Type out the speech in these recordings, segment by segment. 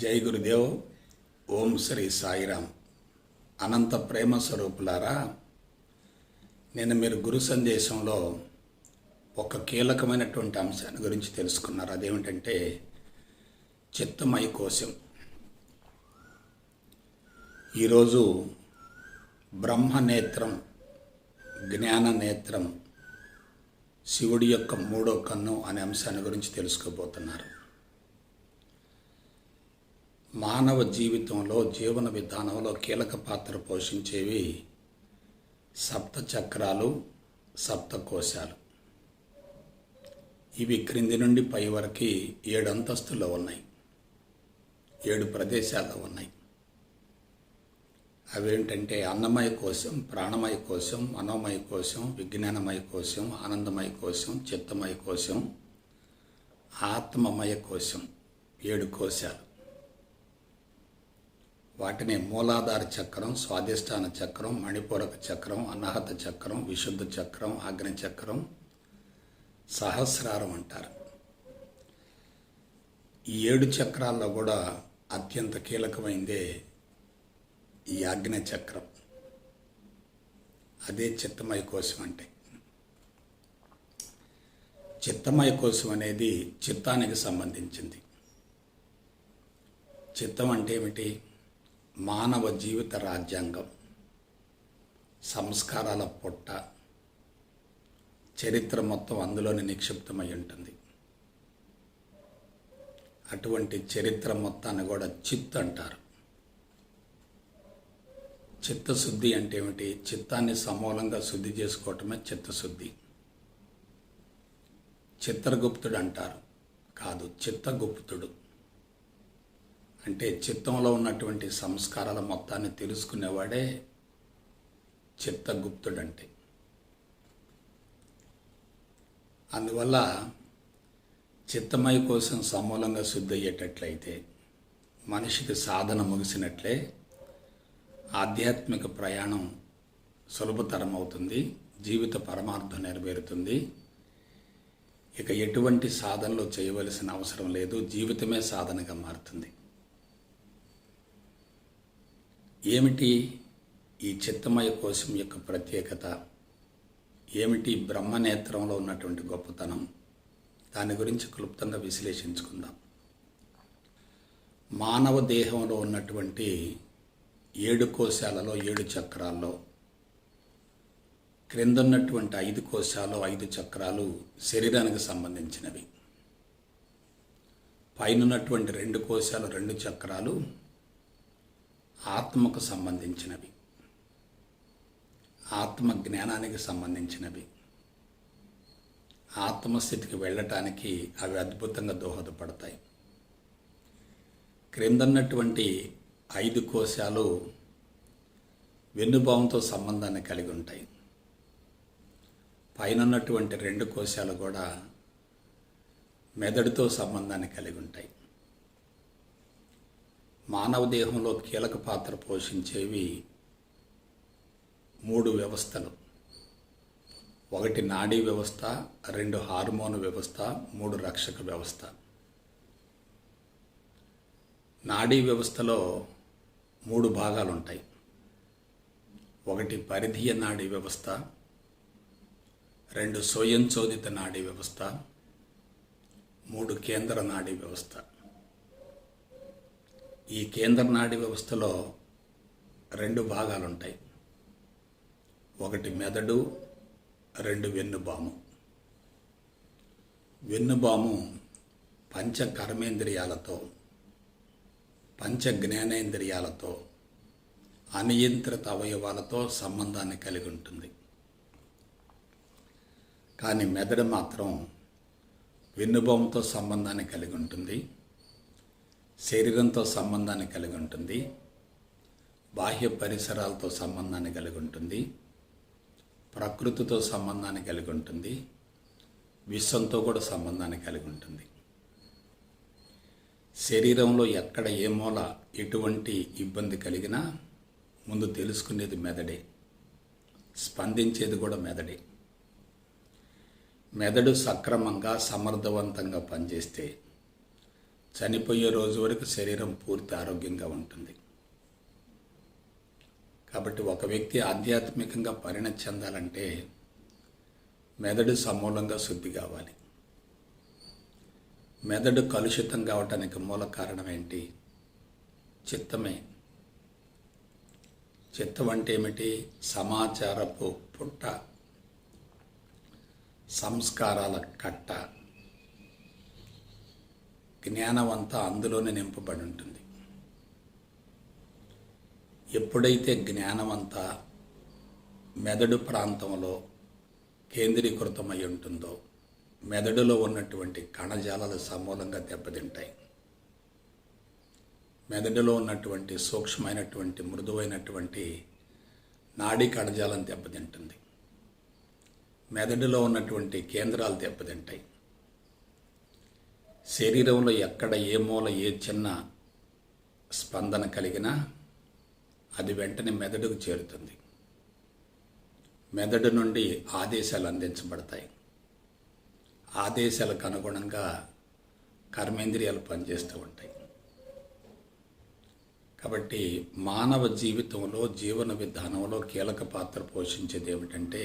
జై గురుదేవ్. ఓం శ్రీ సాయిరామ్. అనంత ప్రేమ స్వరూపులారా, నేను మీరు గురు సందేశంలో ఒక కీలకమైనటువంటి అంశాన్ని గురించి తెలుసుకున్నారు. అదేమిటంటే చిత్తమయ కోశం. ఈరోజు బ్రహ్మనేత్రం, జ్ఞాన నేత్రం, శివుడి యొక్క మూడో కన్ను అనే అంశాన్ని గురించి తెలుసుకోబోతున్నారు. మానవ జీవితంలో, జీవన విధానంలో కీలక పాత్ర పోషించేవి సప్త చక్రాలు, సప్త కోశాలు. ఇవి క్రింది నుండి పై వరకు 7 అంతస్తుల్లో ఉన్నాయి, 7 ప్రదేశాల్లో ఉన్నాయి. అవేంటంటే అన్నమయ కోశం, ప్రాణమయ కోశం, మనోమయ కోశం, విజ్ఞానమయ కోశం, ఆనందమయ కోశం, చిత్తమయ కోశం, ఆత్మమయ కోశం. 7 కోశాలు. వాటిని మూలాధార చక్రం, స్వాధిష్టాన చక్రం, మణిపూరక చక్రం, అనాహత చక్రం, విశుద్ధ చక్రం, అగ్ని చక్రం, సహస్రారం అంటారు. ఈ 7 చక్రాల్లో కూడా అత్యంత కీలకమైందే ఈ అగ్ని చక్రం. అదే చిత్తమయ కోశం అంటే. చిత్తమయ కోశం అనేది చిత్తానికి సంబంధించింది. చిత్తం అంటే ఏమిటి? మానవ జీవిత రాజ్యాంగం, సంస్కారాల పుట్ట, చరిత్ర మొత్తం అందులోనే నిక్షిప్తమై ఉంటుంది. అటువంటి చరిత్ర మొత్తాన్ని కూడా చిత్ అంటారు. చిత్తశుద్ధి అంటే ఏమిటి? చిత్తాన్ని సమూలంగా శుద్ధి చేసుకోవటమే చిత్తశుద్ధి. చిత్రగుప్తుడు అంటారు, కాదు, చిత్తగుప్తుడు. అంటే చిత్తంలో ఉన్నటువంటి సంస్కారాల మొత్తాన్ని తెలుసుకునేవాడే చిత్తగుప్తుడు అంటే. అందువల్ల చిత్తమయ కోసం సమూలంగా శుద్ధి అయ్యేటట్లయితే మనిషికి సాధన ముగిసినట్లే, ఆధ్యాత్మిక ప్రయాణం సులభతరం అవుతుంది, జీవిత పరమార్థం నెరవేరుతుంది. ఇక ఎటువంటి సాధనలు చేయవలసిన అవసరం లేదు, జీవితమే సాధనగా మారుతుంది. ఏమిటి ఈ చిత్తమయ కోశం యొక్క ప్రత్యేకత? ఏమిటి బ్రహ్మనేత్రంలో ఉన్నటువంటి గొప్పతనం? దాని గురించి క్లుప్తంగా విశ్లేషించుకుందాం. మానవ దేహంలో ఉన్నటువంటి 7 కోశాలలో, 7 చక్రాల్లో క్రిందన్నటువంటి 5 కోశాలు, 5 చక్రాలు శరీరానికి సంబంధించినవి. పైనున్నటువంటి 2 కోశాలు, 2 చక్రాలు ఆత్మకు సంబంధించినవి, ఆత్మ జ్ఞానానికి సంబంధించినవి. ఆత్మస్థితికి వెళ్ళటానికి అవి అద్భుతంగా దోహదపడతాయి. క్రిందన్నటువంటి 5 కోశాలు వెన్నుభావంతో సంబంధాన్ని కలిగి ఉంటాయి. పైనన్నటువంటి 2 కోశాలు కూడా మెదడుతో సంబంధాన్ని కలిగి ఉంటాయి. మానవ దేహంలో కీలక పాత్ర పోషించేవి 3 వ్యవస్థలు. 1 నాడీ వ్యవస్థ, 2 హార్మోన్ వ్యవస్థ, 3 రక్షక వ్యవస్థ. నాడీ వ్యవస్థలో 3 భాగాలు ఉంటాయి. 1 పరిధీయ నాడీ వ్యవస్థ, 2 స్వయంచోదిత నాడీ వ్యవస్థ, 3 కేంద్ర నాడీ వ్యవస్థ. ఈ కేంద్ర నాడీ వ్యవస్థలో 2 భాగాలు ఉంటాయి. 1 మెదడు, 2 వెన్నుబాము. వెన్నుబాము పంచ కర్మేంద్రియాలతో, పంచ జ్ఞానేంద్రియాలతో, అనియంత్రిత అవయవాలతో సంబంధాన్ని కలిగి ఉంటుంది. కానీ మెదడు మాత్రం వెన్నుబాముతో సంబంధాన్ని కలిగి ఉంటుంది, శరీరంతో సంబంధాన్ని కలిగి ఉంటుంది, బాహ్య పరిసరాలతో సంబంధాన్ని కలిగి ఉంటుంది, ప్రకృతితో సంబంధాన్ని కలిగి ఉంటుంది, విశ్వంతో కూడా సంబంధాన్ని కలిగి ఉంటుంది. శరీరంలో ఎక్కడ ఏ మూల ఎటువంటి ఇబ్బంది కలిగినా ముందు తెలుసుకునేది మెదడే, స్పందించేది కూడా మెదడే. మెదడు సక్రమంగా సమర్థవంతంగా పనిచేస్తే చనిపోయే రోజు వరకు శరీరం పూర్తి ఆరోగ్యంగా ఉంటుంది. కాబట్టి ఒక వ్యక్తి ఆధ్యాత్మికంగా పరిణతి చెందాలంటే మెదడు సమూలంగా శుద్ధి కావాలి. మెదడు కలుషితం కావటానికి మూల కారణం ఏంటి? చిత్తమే. చిత్తం అంటే ఏమిటి? సమాచారపు పుట్ట, సంస్కారాల కట్ట, జ్ఞానమంతా అందులోనే నింపబడి ఉంటుంది. ఎప్పుడైతే జ్ఞానమంతా మెదడు ప్రాంతంలో కేంద్రీకృతమై ఉంటుందో మెదడులో ఉన్నటువంటి కణజాలాలు సమూలంగా దెబ్బతింటాయి. మెదడులో ఉన్నటువంటి సూక్ష్మమైనటువంటి మృదువైనటువంటి నాడీ కణజాలం దెబ్బతింటుంది. మెదడులో ఉన్నటువంటి కేంద్రాలు దెబ్బతింటాయి. శరీరంలో ఎక్కడ ఏ మూల ఏ చిన్న స్పందన కలిగినా అది వెంటనే మెదడుకు చేరుతుంది. మెదడు నుండి ఆదేశాలు అందించబడతాయి. ఆదేశాలకు అనుగుణంగా కర్మేంద్రియాలు పనిచేస్తూ ఉంటాయి. కాబట్టి మానవ జీవితంలో, జీవన విధానంలో కీలక పాత్ర పోషించేది ఏమిటంటే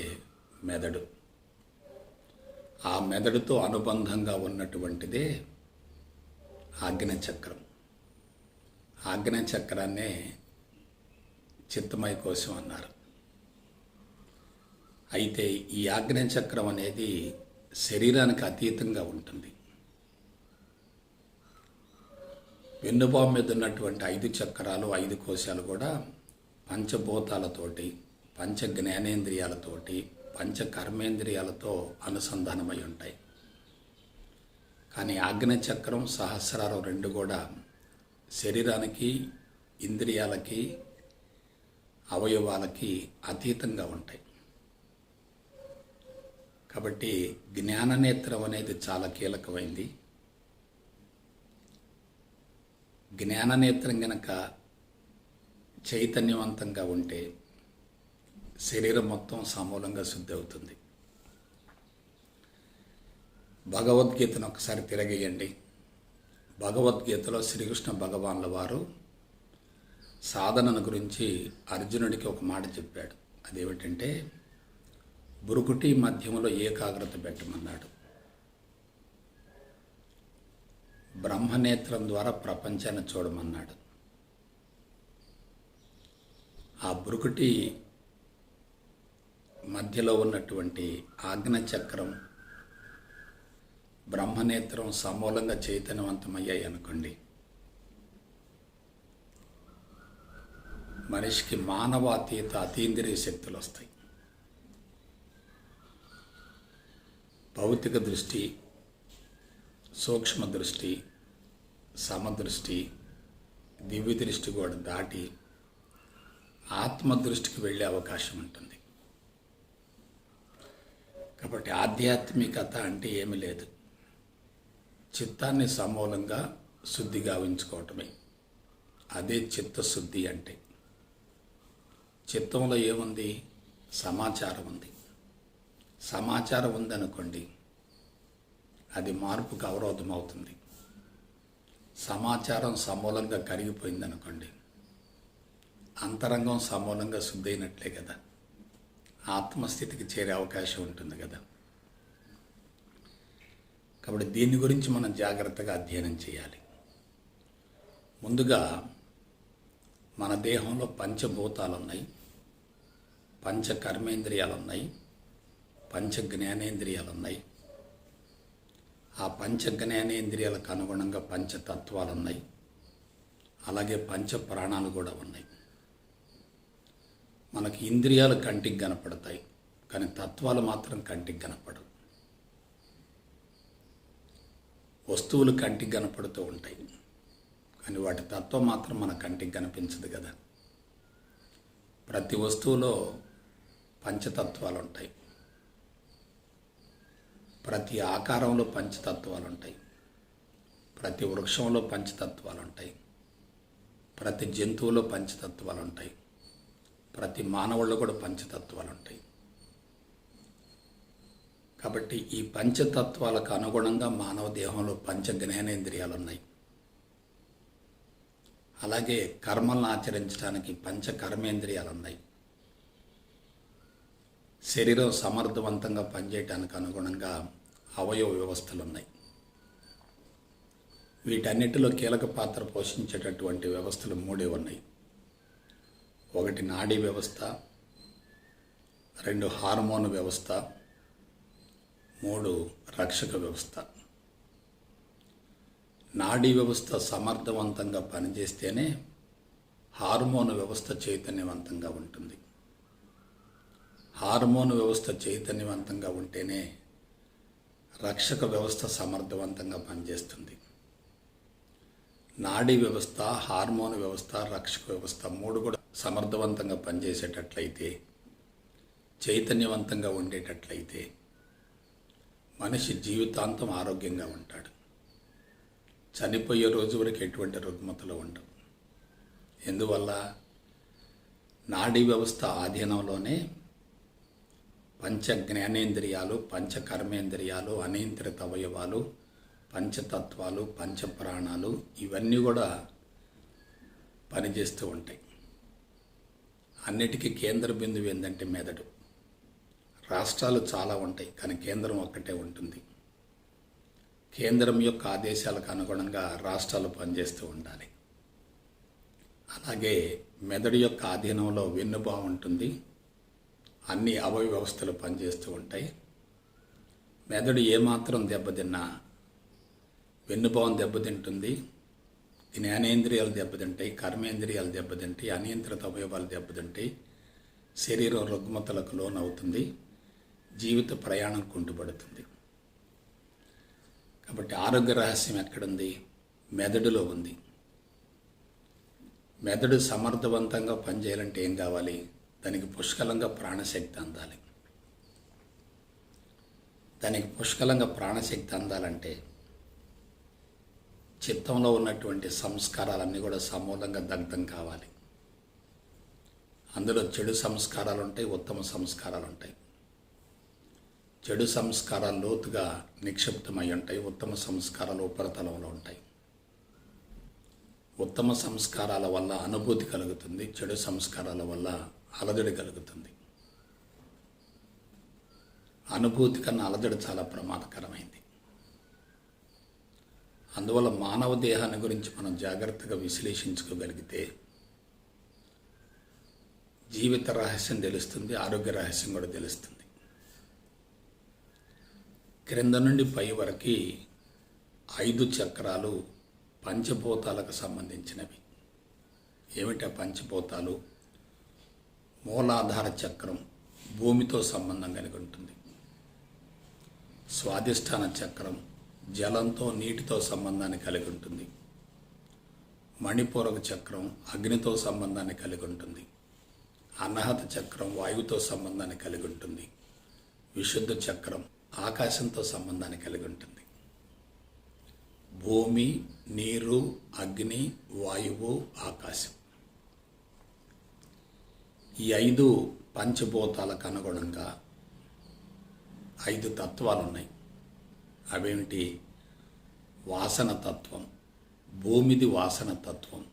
మెదడు. ఆ మెదడుతో అనుబంధంగా ఉన్నటువంటిదే ఆజ్ఞాచక్రం. ఆజ్ఞాచక్రాన్నే చిత్తమయ కోశం అన్నారు. అయితే ఈ ఆజ్ఞాచక్రం అనేది శరీరానికి అతీతంగా ఉంటుంది. వెన్నుపాము మీద ఉన్నటువంటి 5 చక్రాలు, 5 కోశాలు కూడా పంచభూతాలతోటి, పంచ జ్ఞానేంద్రియాలతోటి, పంచ కర్మేంద్రియాలతో అనుసంధానమై ఉంటాయి. కానీ ఆజ్ఞాచక్రం, సహస్రారం 2 కూడా శరీరానికి, ఇంద్రియాలకి, అవయవాలకి అతీతంగా ఉంటాయి. కాబట్టి జ్ఞాననేత్రం అనేది చాలా కీలకమైంది. జ్ఞాననేత్రం గనక చైతన్యవంతంగా ఉంటే శరీరం మొత్తం సమూలంగా శుద్ధి అవుతుంది. భగవద్గీతను ఒకసారి తిరగేయండి. భగవద్గీతలో శ్రీకృష్ణ భగవాన్ల వారు సాధనను గురించి అర్జునుడికి ఒక మాట చెప్పాడు. అదేమిటంటే బురుకుటి మధ్యములో ఏకాగ్రత పెట్టమన్నాడు. బ్రహ్మనేత్రం ద్వారా ప్రపంచాన్ని చూడమన్నాడు. ఆ బురుకుటి మధ్యలో ఉన్నటువంటి ఆజ్ఞాచక్రం, బ్రహ్మనేత్రం సమూలంగా చైతన్యవంతమయ్యాయి అనుకోండి, మనిషికి మానవాతీత అతీంద్రియ శక్తులు వస్తాయి. భౌతిక దృష్టి, సూక్ష్మ దృష్టి, సమదృష్టి, దివ్య దృష్టి కూడా దాటి ఆత్మదృష్టికి వెళ్ళే అవకాశం ఉంటుంది. కాబట్టి ఆధ్యాత్మికత అంటే ఏమీ లేదు, చిత్తాన్ని సమూలంగా శుద్ధిగా ఉంచుకోవటమే. అదే చిత్తశుద్ధి అంటే. చిత్తంలో ఏముంది? సమాచారం ఉంది. సమాచారం ఉందనుకోండి, అది మార్పుకు అవరోధం అవుతుంది. సమాచారం సమూలంగా కరిగిపోయిందనుకోండి, అంతరంగం సమూలంగా శుద్ధి అయినట్లే కదా, ఆత్మస్థితికి చేరే అవకాశం ఉంటుంది కదా. కాబట్టి దీని గురించి మనం జాగ్రత్తగా అధ్యయనం చేయాలి. ముందుగా మన దేహంలో పంచభూతాలు ఉన్నాయి, పంచ కర్మేంద్రియాలు ఉన్నాయి, పంచ జ్ఞానేంద్రియాలు ఉన్నాయి. ఆ పంచ జ్ఞానేంద్రియాలకు అనుగుణంగా పంచతత్వాలు ఉన్నాయి. అలాగే పంచ ప్రాణాలు కూడా ఉన్నాయి. మనకి ఇంద్రియాలు కంటికి కనపడతాయి, కానీ తత్వాలు మాత్రం కంటికి కనపడవు. వస్తువులు కంటికి కనపడుతూ ఉంటాయి, కానీ వాటి తత్వం మాత్రం మన కంటికి కనిపించదు కదా. ప్రతి వస్తువులో పంచతత్వాలు ఉంటాయి. ప్రతి ఆకారంలో పంచతత్వాలు ఉంటాయి. ప్రతి వృక్షంలో పంచతత్వాలు ఉంటాయి. ప్రతి జంతువులో పంచతత్వాలు ఉంటాయి. ప్రతి మానవుల్లో కూడా పంచతత్వాలు ఉంటాయి. కాబట్టి ఈ పంచతత్వాలకు అనుగుణంగా మానవ దేహంలో పంచ జ్ఞానేంద్రియాలు ఉన్నాయి. అలాగే కర్మలను ఆచరించడానికి పంచ కర్మేంద్రియాలు ఉన్నాయి. శరీరం సమర్థవంతంగా పనిచేయడానికి అనుగుణంగా అవయవ వ్యవస్థలు ఉన్నాయి. వీటన్నిటిలో కీలక పాత్ర పోషించేటటువంటి వ్యవస్థలు మూడే ఉన్నాయి. ఒకటి నాడీ వ్యవస్థ, 2 హార్మోన్ వ్యవస్థ, 3 రక్షక వ్యవస్థ. నాడీ వ్యవస్థ సమర్థవంతంగా పనిచేస్తేనే హార్మోన్ వ్యవస్థ చైతన్యవంతంగా ఉంటుంది. హార్మోన్ వ్యవస్థ చైతన్యవంతంగా ఉంటేనే రక్షక వ్యవస్థ సమర్థవంతంగా పనిచేస్తుంది. నాడీ వ్యవస్థ, హార్మోన్ వ్యవస్థ, రక్షక వ్యవస్థ 3 కూడా సమర్థవంతంగా పనిచేసేటట్లయితే, చైతన్యవంతంగా ఉండేటట్లయితే మనిషి జీవితాంతం ఆరోగ్యంగా ఉంటాడు. చనిపోయే రోజు వరకు ఎటువంటి రుగ్మతలు ఉండవు. ఎందువల్ల? నాడీ వ్యవస్థ ఆధీనంలోనే పంచ జ్ఞానేంద్రియాలు, పంచ కర్మేంద్రియాలు, అనియంత్రిత అవయవాలు, పంచతత్వాలు, పంచప్రాణాలు ఇవన్నీ కూడా పనిచేస్తూ ఉంటాయి. అన్నిటికీ కేంద్ర బిందువు ఏంటంటే మెదడు. రాష్ట్రాలు చాలా ఉంటాయి, కానీ కేంద్రం ఒక్కటే ఉంటుంది. కేంద్రం యొక్క ఆదేశాలకు అనుగుణంగా రాష్ట్రాలు పనిచేస్తూ ఉండాలి. అలాగే మెదడు యొక్క ఆధీనంలో వెన్నుభాగం ఉంటుంది. అన్ని అవయవ వ్యవస్థలు పనిచేస్తూ ఉంటాయి. మెదడు ఏమాత్రం దెబ్బతిన్నా వెన్నుభాగం దెబ్బతింటుంది, జ్ఞానేంద్రియాలు దెబ్బతింటాయి, కర్మేంద్రియాలు దెబ్బతింటాయి, అనియంత్రిత అవయవాలు దెబ్బతింటాయి, శరీరం రుగ్మతలకు లోనవుతుంది, జీవిత ప్రయాణం కుంటుపడుతుంది. కాబట్టి ఆరోగ్య రహస్యం ఎక్కడుంది? మెదడులో ఉంది. మెదడు సమర్థవంతంగా పనిచేయాలంటే ఏం కావాలి? దానికి పుష్కలంగా ప్రాణశక్తి అందాలి. దానికి పుష్కలంగా ప్రాణశక్తి అందాలంటే చిత్తంలో ఉన్నటువంటి సంస్కారాలన్నీ కూడా సమూలంగా దగ్ధం కావాలి. అందులో చెడు సంస్కారాలు ఉంటాయి, ఉత్తమ సంస్కారాలు ఉంటాయి. చెడు సంస్కారాలు లోతుగా నిక్షిప్తమై ఉంటాయి, ఉత్తమ సంస్కారాలు ఉపరితలంలో ఉంటాయి. ఉత్తమ సంస్కారాల వల్ల అనుభూతి కలుగుతుంది, చెడు సంస్కారాల వల్ల అలజడి కలుగుతుంది. అనుభూతి కన్నా అలజడి చాలా ప్రమాదకరమైంది. అందువల్ల మానవ దేహాన్ని గురించి మనం జాగ్రత్తగా విశ్లేషించుకోగలిగితే జీవిత రహస్యం తెలుస్తుంది, ఆరోగ్య రహస్యం కూడా తెలుస్తుంది. క్రింద నుండి పై వరకు 5 చక్రాలు పంచభూతాలకు సంబంధించినవి. ఏమిటా పంచభూతాలు? మూలాధార చక్రం భూమితో సంబంధం కలిగి ఉంటుంది. స్వాధిష్టాన చక్రం జలంతో, నీటితో సంబంధాన్ని కలిగి ఉంటుంది. మణిపూరక చక్రం అగ్నితో సంబంధాన్ని కలిగి ఉంటుంది. అనాహత చక్రం వాయువుతో సంబంధాన్ని కలిగి ఉంటుంది. విశుద్ధ చక్రం ఆకాశంతో సంబంధాన్ని కలిగి ఉంటుంది. భూమి, నీరు, అగ్ని, వాయువు, ఆకాశం ఈ 5 పంచభూతాలకు అనుగుణంగా 5 తత్వాలు ఉన్నాయి. అవేమిటి? వాసన తత్వం, భూమిది వాసన తత్వం,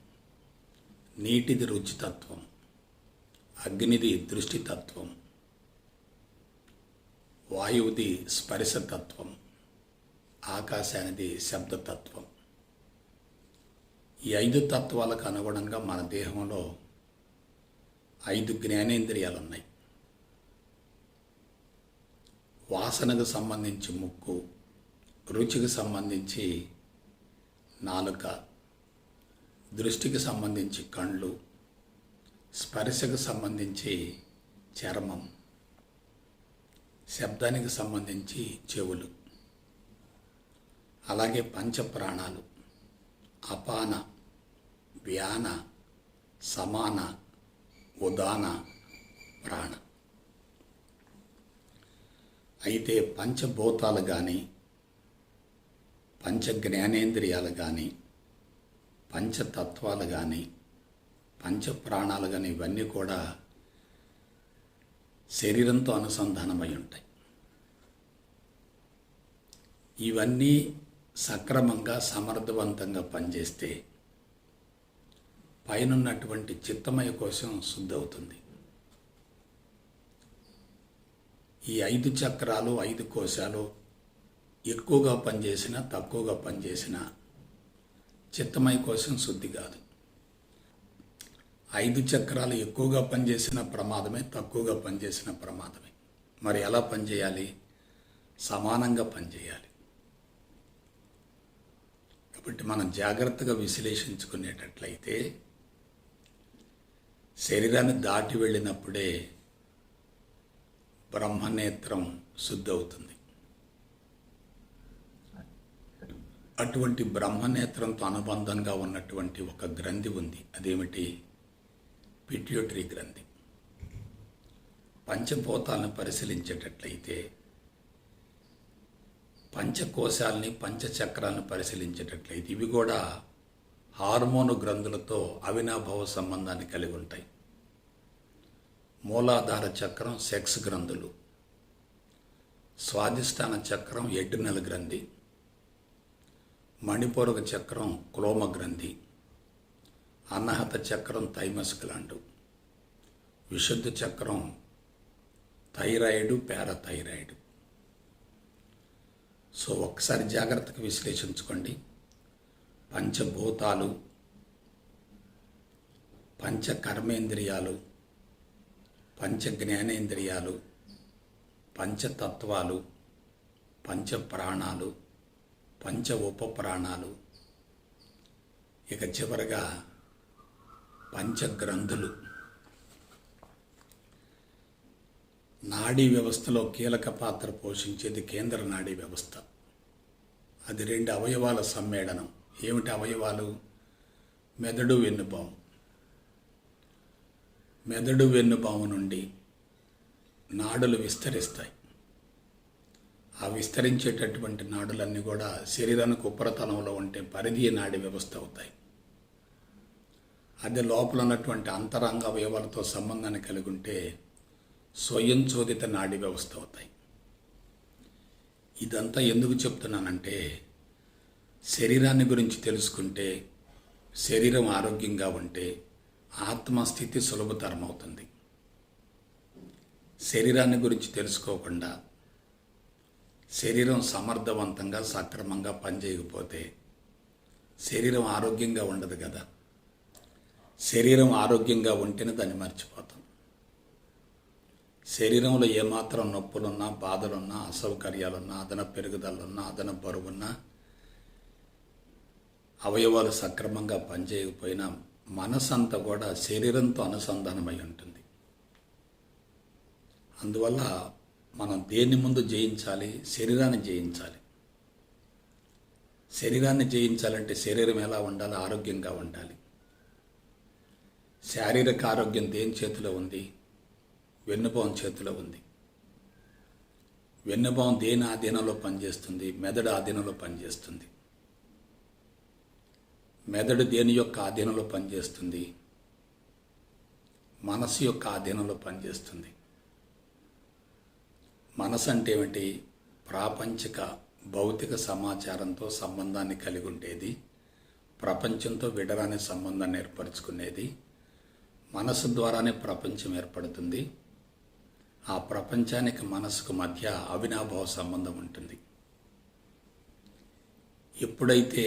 నీటిది రుచి తత్వం, అగ్నిది దృష్టి తత్వం, వాయువుది స్పర్శతత్వం, ఆకాశానిది శబ్దతత్వం. ఈ 5 తత్వాలకు అనుగుణంగా మన దేహంలో 5 జ్ఞానేంద్రియాలు ఉన్నాయి. వాసనకు సంబంధించి ముక్కు, రుచికి సంబంధించి నాలుక, దృష్టికి సంబంధించి కళ్ళు, స్పర్శకు సంబంధించి చర్మం, శబ్దానికి సంబంధించి చెవులు. అలాగే పంచప్రాణాలు అపాన, వ్యాన, సమాన, ఉదాన, ప్రాణ. అయితే పంచభూతాలు కానీ, పంచ జ్ఞానేంద్రియాలు కానీ, పంచతత్వాలు కానీ, పంచప్రాణాలు కానీ ఇవన్నీ కూడా శరీరంతో అనుసంధానమై ఉంటాయి. ఇవన్నీ సక్రమంగా సమర్థవంతంగా పనిచేస్తే పైనున్నటువంటి చిత్తమయ కోశం శుద్ధి అవుతుంది. ఈ 5 చక్రాలు 5 కోశాలు ఎక్కువగా పనిచేసినా తక్కువగా పనిచేసినా చిత్తమయ కోశం శుద్ధి కాదు. 5 చక్రాలు ఎక్కువగా పనిచేసిన ప్రమాదమే, తక్కువగా పనిచేసిన ప్రమాదమే. మరి ఎలా పనిచేయాలి? సమానంగా పనిచేయాలి. కాబట్టి మనం జాగ్రత్తగా విశ్లేషించుకునేటట్లయితే శరీరాన్ని దాటి వెళ్ళినప్పుడే బ్రహ్మనేత్రం శుద్ధి అవుతుంది. అటువంటి బ్రహ్మనేత్రంతో అనుబంధంగా ఉన్నటువంటి ఒక గ్రంథి ఉంది. అదేమిటి? పిట్యూటరీ గ్రంథి. పంచభూతాలను పరిశీలించేటట్లయితే, పంచకోశాలని పంచచక్రాలను పరిశీలించేటట్లయితే ఇవి కూడా హార్మోను గ్రంథులతో అవినాభావ సంబంధాన్ని కలిగి ఉంటాయి. మూలాధార చక్రం సెక్స్ గ్రంథులు, స్వాధిష్టాన చక్రం ఎడ్రినల్ గ్రంథి, మణిపూరక చక్రం క్లోమ గ్రంథి, అన్నహత చక్రం థైమస్ గ్లాండు, విశుద్ధ చక్రం థైరాయిడ్, పారాథైరాయిడ్. సో ఒక్కసారి జాగ్రత్తగా విశ్లేషించుకోండి. పంచభూతాలు, పంచ కర్మేంద్రియాలు, పంచ జ్ఞానేంద్రియాలు, పంచతత్వాలు, పంచ ప్రాణాలు, పంచ ఉపప్రాణాలు, ఇక చివరగా పంచగ్రంథులు. నాడీ వ్యవస్థలో కీలక పాత్ర పోషించేది కేంద్ర నాడీ వ్యవస్థ. అది 2 అవయవాల సమ్మేళనం. ఏమిటి అవయవాలు? మెదడు, వెన్నుపాము. మెదడు, వెన్నుపాము నుండి నాడులు విస్తరిస్తాయి. ఆ విస్తరించేటటువంటి నాడులన్నీ కూడా శరీరానికి ఉపరితలంలో ఉంటే పరిధీయ నాడీ వ్యవస్థ అవుతాయి. అదే లోపల ఉన్నటువంటి అంతరంగ అవయవాలతో సంబంధాన్ని కలిగి ఉంటే స్వయంచోదిత నాడీ వ్యవస్థ అవుతాయి. ఇదంతా ఎందుకు చెప్తున్నానంటే, శరీరాన్ని గురించి తెలుసుకుంటే, శరీరం ఆరోగ్యంగా ఉంటే ఆత్మస్థితి సులభతరం అవుతుంది. శరీరాన్ని గురించి తెలుసుకోకుండా శరీరం సమర్థవంతంగా సక్రమంగా పనిచేయకపోతే శరీరం ఆరోగ్యంగా ఉండదు కదా. శరీరం ఆరోగ్యంగా ఉంటేనే దాన్ని మర్చిపోతాం. శరీరంలో ఏమాత్రం నొప్పులున్నా, బాధలున్నా, అసౌకర్యాలున్నా, అదనపు పెరుగుదలున్నా, అదనపు బరువున్నా, అవయవాలు సక్రమంగా పనిచేయకపోయినా మనసంతా కూడా శరీరంతో అనుసంధానమై ఉంటుంది. అందువల్ల మనం దేన్ని ముందు జయించాలి? శరీరాన్ని జయించాలి. శరీరాన్ని జయించాలంటే శరీరం ఎలా ఉండాలి? ఆరోగ్యంగా ఉండాలి. శారీరక ఆరోగ్యం దేని చేతిలో ఉంది? వెన్నుపాము చేతిలో ఉంది. వెన్నుపాము దేని ఆధీనంలో పనిచేస్తుంది? మెదడు ఆధీనంలో పనిచేస్తుంది. మెదడు దేని యొక్క ఆధీనంలో పనిచేస్తుంది? మనసు యొక్క ఆధీనంలో పనిచేస్తుంది. మనసు అంటే ఏమిటి? ప్రాపంచిక భౌతిక సమాచారంతో సంబంధాన్ని కలిగి ఉండేది, ప్రపంచంతో విడరాని సంబంధాన్ని ఏర్పరచుకునేది. మనసు ద్వారానే ప్రపంచం ఏర్పడుతుంది. ఆ ప్రపంచానికి మనసుకు మధ్య అవినాభావ సంబంధం ఉంటుంది. ఎప్పుడైతే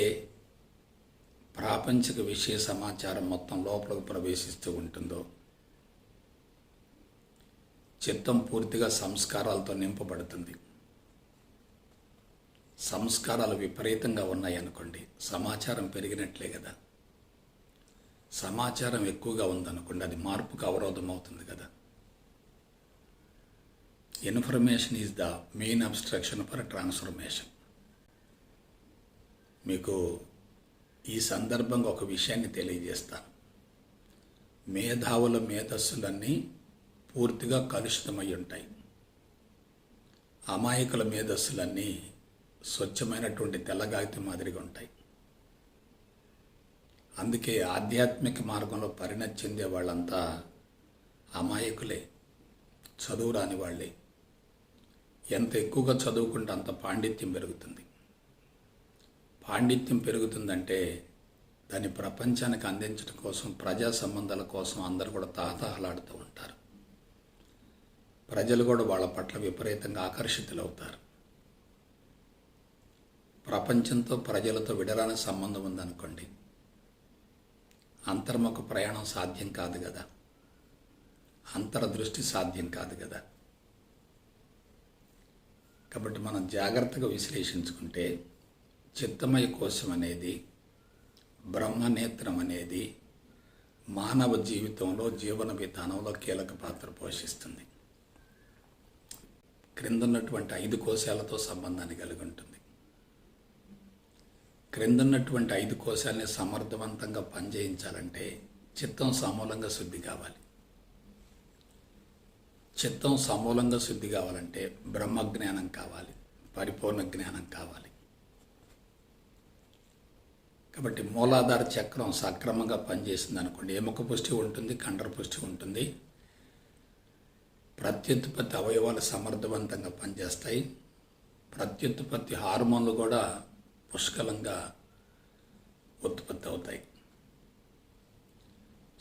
ప్రాపంచిక విషయ సమాచారం మొత్తం లోపలికి ప్రవేశిస్తూ ఉంటుందో చిత్తం పూర్తిగా సంస్కారాలతో నింపబడుతుంది. సంస్కారాలు విపరీతంగా ఉన్నాయనుకోండి, సమాచారం పెరిగినట్లే కదా. సమాచారం ఎక్కువగా ఉందనుకోండి, అది మార్పుకు అవరోధం అవుతుంది కదా. Information is the main obstruction for transformation. మీకు ఈ సందర్భంగా ఒక విషయాన్ని తెలియజేస్తాను. మేధావుల మేధస్సులన్నీ పూర్తిగా కలుషితమై ఉంటాయి. అమాయకుల మేధస్సులన్నీ స్వచ్ఛమైనటువంటి తెల్లగాగితం మాదిరిగా ఉంటాయి. అందుకే ఆధ్యాత్మిక మార్గంలో పరిణతి చెందే వాళ్ళంతా అమాయకులే, చదువు రాని వాళ్ళే. ఎంత ఎక్కువగా చదువుకుంటే అంత పాండిత్యం పెరుగుతుంది. పాండిత్యం పెరుగుతుందంటే దాన్ని ప్రపంచానికి అందించడం కోసం, ప్రజా సంబంధాల కోసం అందరూ కూడా తహతహలాడుతూ ఉంటారు. ప్రజలు కూడా వాళ్ళ పట్ల విపరీతంగా ఆకర్షితులవుతారు. ప్రపంచంతో ప్రజలతో విడరాని సంబంధం ఉందనుకోండి, అంతర్ముఖ ప్రయాణం సాధ్యం కాదు కదా, అంతర్దృష్టి సాధ్యం కాదు కదా. కాబట్టి మనం జాగ్రత్తగా విశ్లేషించుకుంటే చిత్తమయ కోశం అనేది, బ్రహ్మనేత్రం అనేది మానవ జీవితంలో, జీవన విధానంలో కీలక పాత్ర పోషిస్తుంది. క్రిందున్నటువంటి 5 కోశాలతో సంబంధాన్ని కలిగి ఉంటుంది. క్రిందున్నటువంటి 5 కోశాలని సమర్థవంతంగా పనిచేయించాలంటే చిత్తం సమూలంగా శుద్ధి కావాలి. చిత్తం సమూలంగా శుద్ధి కావాలంటే బ్రహ్మజ్ఞానం కావాలి, పరిపూర్ణ జ్ఞానం కావాలి. కాబట్టి మూలాధార చక్రం సక్రమంగా పనిచేసింది అనుకోండి, ఎముక పుష్టి ఉంటుంది, కండర పుష్టి ఉంటుంది, ప్రత్యుత్పత్తి అవయవాలు సమర్థవంతంగా పనిచేస్తాయి, ప్రత్యుత్పత్తి హార్మోన్లు కూడా పుష్కలంగా ఉత్పత్తి అవుతాయి.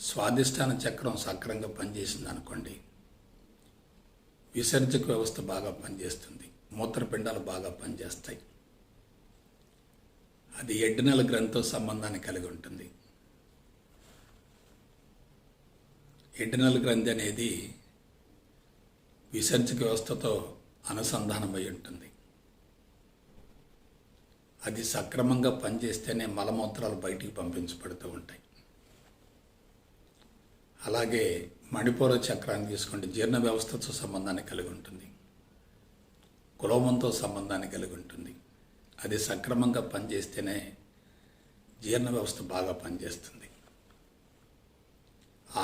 స్వాదిష్టాన చక్రం సక్రంగా పనిచేసింది అనుకోండి, విసర్జక వ్యవస్థ బాగా పనిచేస్తుంది, మూత్రపిండాలు బాగా పనిచేస్తాయి. అది ఎడ్రినల్ గ్రంథితో సంబంధాన్ని కలిగి ఉంటుంది. ఎడ్రినల్ గ్రంథి అనేది విసర్జక వ్యవస్థతో అనుసంధానమై ఉంటుంది. అది సక్రమంగా పనిచేస్తేనే మలమూత్రాలు బయటికి పంపించబడుతూ ఉంటాయి. అలాగే మణిపూర చక్రాన్ని తీసుకోండి, జీర్ణ వ్యవస్థతో సంబంధాన్ని కలిగి ఉంటుంది, కులోమంతో సంబంధాన్ని కలిగి ఉంటుంది. అది సక్రమంగా పనిచేస్తేనే జీర్ణ వ్యవస్థ బాగా పనిచేస్తుంది.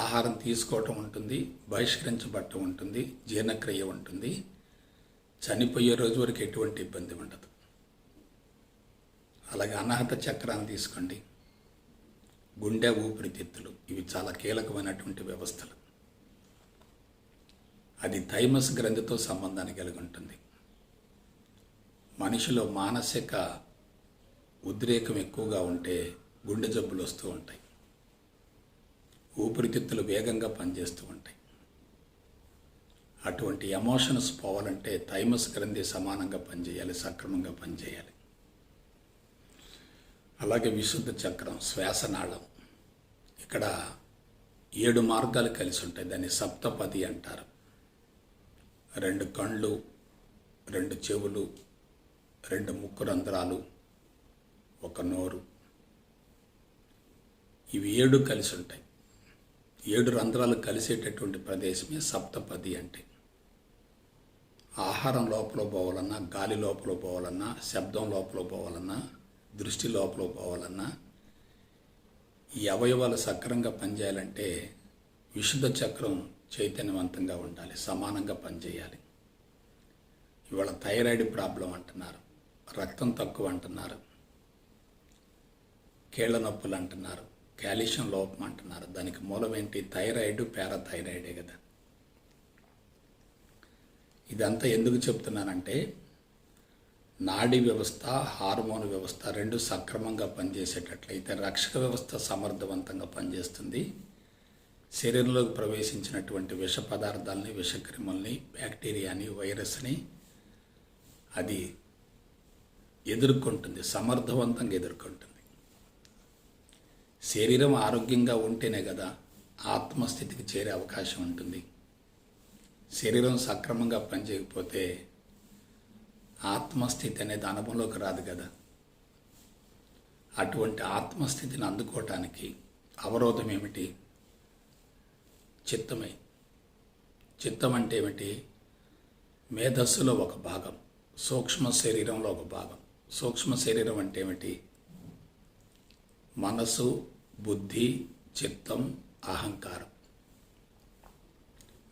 ఆహారం తీసుకోవటం ఉంటుంది, బహిష్కరించబడటం ఉంటుంది, జీర్ణక్రియ ఉంటుంది. చనిపోయే రోజు వరకు ఎటువంటి ఇబ్బంది ఉండదు. అలాగే అనాహత చక్రాన్ని తీసుకోండి, గుండె, ఊపిరితిత్తులు, ఇవి చాలా కీలకమైనటువంటి వ్యవస్థలు. అది థైమస్ గ్రంథితో సంబంధాన్ని కలిగి ఉంటుంది. మనిషిలో మానసిక ఉద్రేకం ఎక్కువగా ఉంటే గుండె జబ్బులు వస్తూ ఉంటాయి, ఊపిరితిత్తులు వేగంగా పనిచేస్తూ ఉంటాయి. అటువంటి ఎమోషన్స్ పోవాలంటే థైమస్ గ్రంథి సమానంగా పనిచేయాలి, సక్రమంగా పనిచేయాలి. అలాగే విశుద్ధ చక్రం, శ్వాసనాళం, ఇక్కడ 7 మార్గాలు కలిసి ఉంటాయి. దాన్ని సప్తపది అంటారు. 2 కళ్ళు, 2 చెవులు, 2 ముక్కు రంధ్రాలు, 1 నోరు, ఇవి 7 కలిసి ఉంటాయి. 7 రంధ్రాలు కలిసేటటువంటి ప్రదేశమే సప్తపది అంటే. ఆహారం లోపల పోవాలన్నా, గాలి లోపల పోవాలన్నా, శబ్దం లోపల పోవాలన్నా, దృష్టి లోపల పోవాలన్నా, ఈ అవయవాలు సక్రంగా పనిచేయాలంటే విశుద్ధ చక్రం చైతన్యవంతంగా ఉండాలి, సమానంగా పనిచేయాలి. ఇవాళ థైరాయిడ్ ప్రాబ్లం అంటున్నారు, రక్తం తక్కువ అంటున్నారు, కీళ్ళ నొప్పులు అంటున్నారు, కాల్షియం లోపం అంటున్నారు. దానికి మూలం ఏంటి? థైరాయిడ్, పారాథైరాయిడే కదా. ఇదంతా ఎందుకు చెప్తున్నానంటే నాడీ వ్యవస్థ, హార్మోన్ వ్యవస్థ 2 సక్రమంగా పనిచేసేటట్లయితే రక్షక వ్యవస్థ సమర్థవంతంగా పనిచేస్తుంది. శరీరంలోకి ప్రవేశించినటువంటి విష పదార్థాలని, విషక్రిముల్ని, బ్యాక్టీరియాని, వైరస్ని అది ఎదుర్కొంటుంది, సమర్థవంతంగా ఎదుర్కొంటుంది. శరీరం ఆరోగ్యంగా ఉంటేనే కదా ఆత్మస్థితికి చేరే అవకాశం ఉంటుంది. శరీరం సక్రమంగా పనిచేయకపోతే ఆత్మస్థితి అనేది అనుభవంలోకి రాదు కదా. అటువంటి ఆత్మస్థితిని అందుకోవటానికి అవరోధం ఏమిటి? చిత్తమే. చిత్తం అంటే ఏమిటి? మేధస్సులో ఒక భాగం, సూక్ష్మ శరీరంలో ఒక భాగం. సూక్ష్మ శరీరం అంటే ఏమిటి? మనసు, బుద్ధి, చిత్తం, అహంకారం.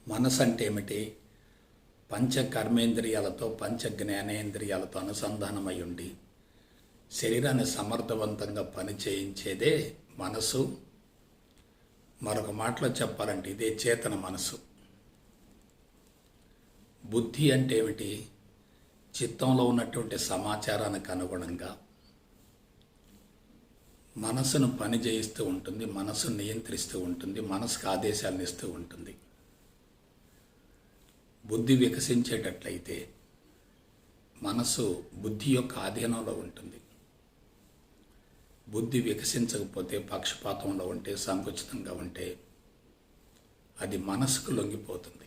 మనసు అంటే ఏమిటి? పంచ కర్మేంద్రియాలతో, పంచ జ్ఞానేంద్రియాలతో అనుసంధానమై ఉండి శరీరాన్ని సమర్థవంతంగా పనిచేయించేదే మనసు. మరొక మాటలో చెప్పాలంటే ఇదే చేతన మనసు. బుద్ధి అంటే ఏమిటి? చిత్తంలో ఉన్నటువంటి సమాచారానికి అనుగుణంగా మనసును పని చేయిస్తూ ఉంటుంది, మనసును నియంత్రిస్తూ ఉంటుంది, మనసుకు ఆదేశాలను ఇస్తూ ఉంటుంది. బుద్ధి వికసించేటట్లయితే మనసు బుద్ధి యొక్క ఆధీనంలో ఉంటుంది. బుద్ధి వికసించకపోతే, పక్షపాతంలో ఉంటే, సంకుచితంగా ఉంటే అది మనసుకు లొంగిపోతుంది.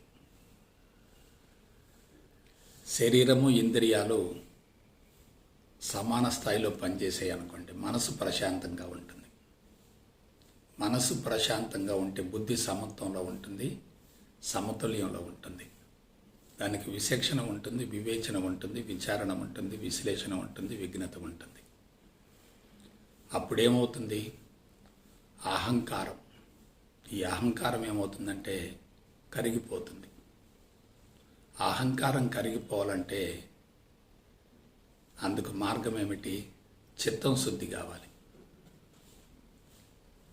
శరీరము, ఇంద్రియాలు సమాన స్థాయిలో పనిచేసాయి అనుకోండి, మనసు ప్రశాంతంగా ఉంటుంది. మనసు ప్రశాంతంగా ఉంటే బుద్ధి సమత్వంలో ఉంటుంది, సమతుల్యంలో ఉంటుంది. దానికి విచక్షణ ఉంటుంది, వివేచన ఉంటుంది, విచారణ ఉంటుంది, విశ్లేషణ ఉంటుంది, విఘ్నత ఉంటుంది. అప్పుడేమవుతుంది? అహంకారం. ఈ అహంకారం ఏమవుతుందంటే కరిగిపోతుంది. అహంకారం కరిగిపోవాలంటే అందుకు మార్గం ఏమిటి? చిత్తం శుద్ధి కావాలి.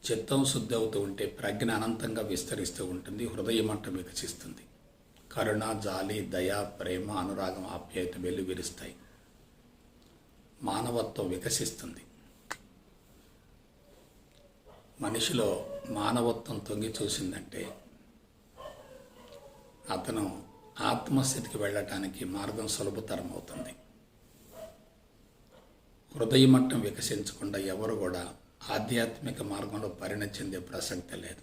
చిత్తం శుద్ధి అవుతూ ఉంటే ప్రజ్ఞ అనంతంగా విస్తరిస్తూ ఉంటుంది, హృదయ మట్టం వికసిస్తుంది. కరుణ, జాలి, దయ, ప్రేమ, అనురాగం, ఆప్యాయత వెల్లువిరుస్తాయి. మానవత్వం వికసిస్తుంది. మనిషిలో మానవత్వం తొంగి చూసిందంటే అతను ఆత్మస్థితికి వెళ్ళటానికి మార్గం సులభతరం అవుతుంది. హృదయ మట్టం వికసించకుండా ఎవరు కూడా ఆధ్యాత్మిక మార్గంలో పరిణతి చెందే ప్రసక్తి లేదు.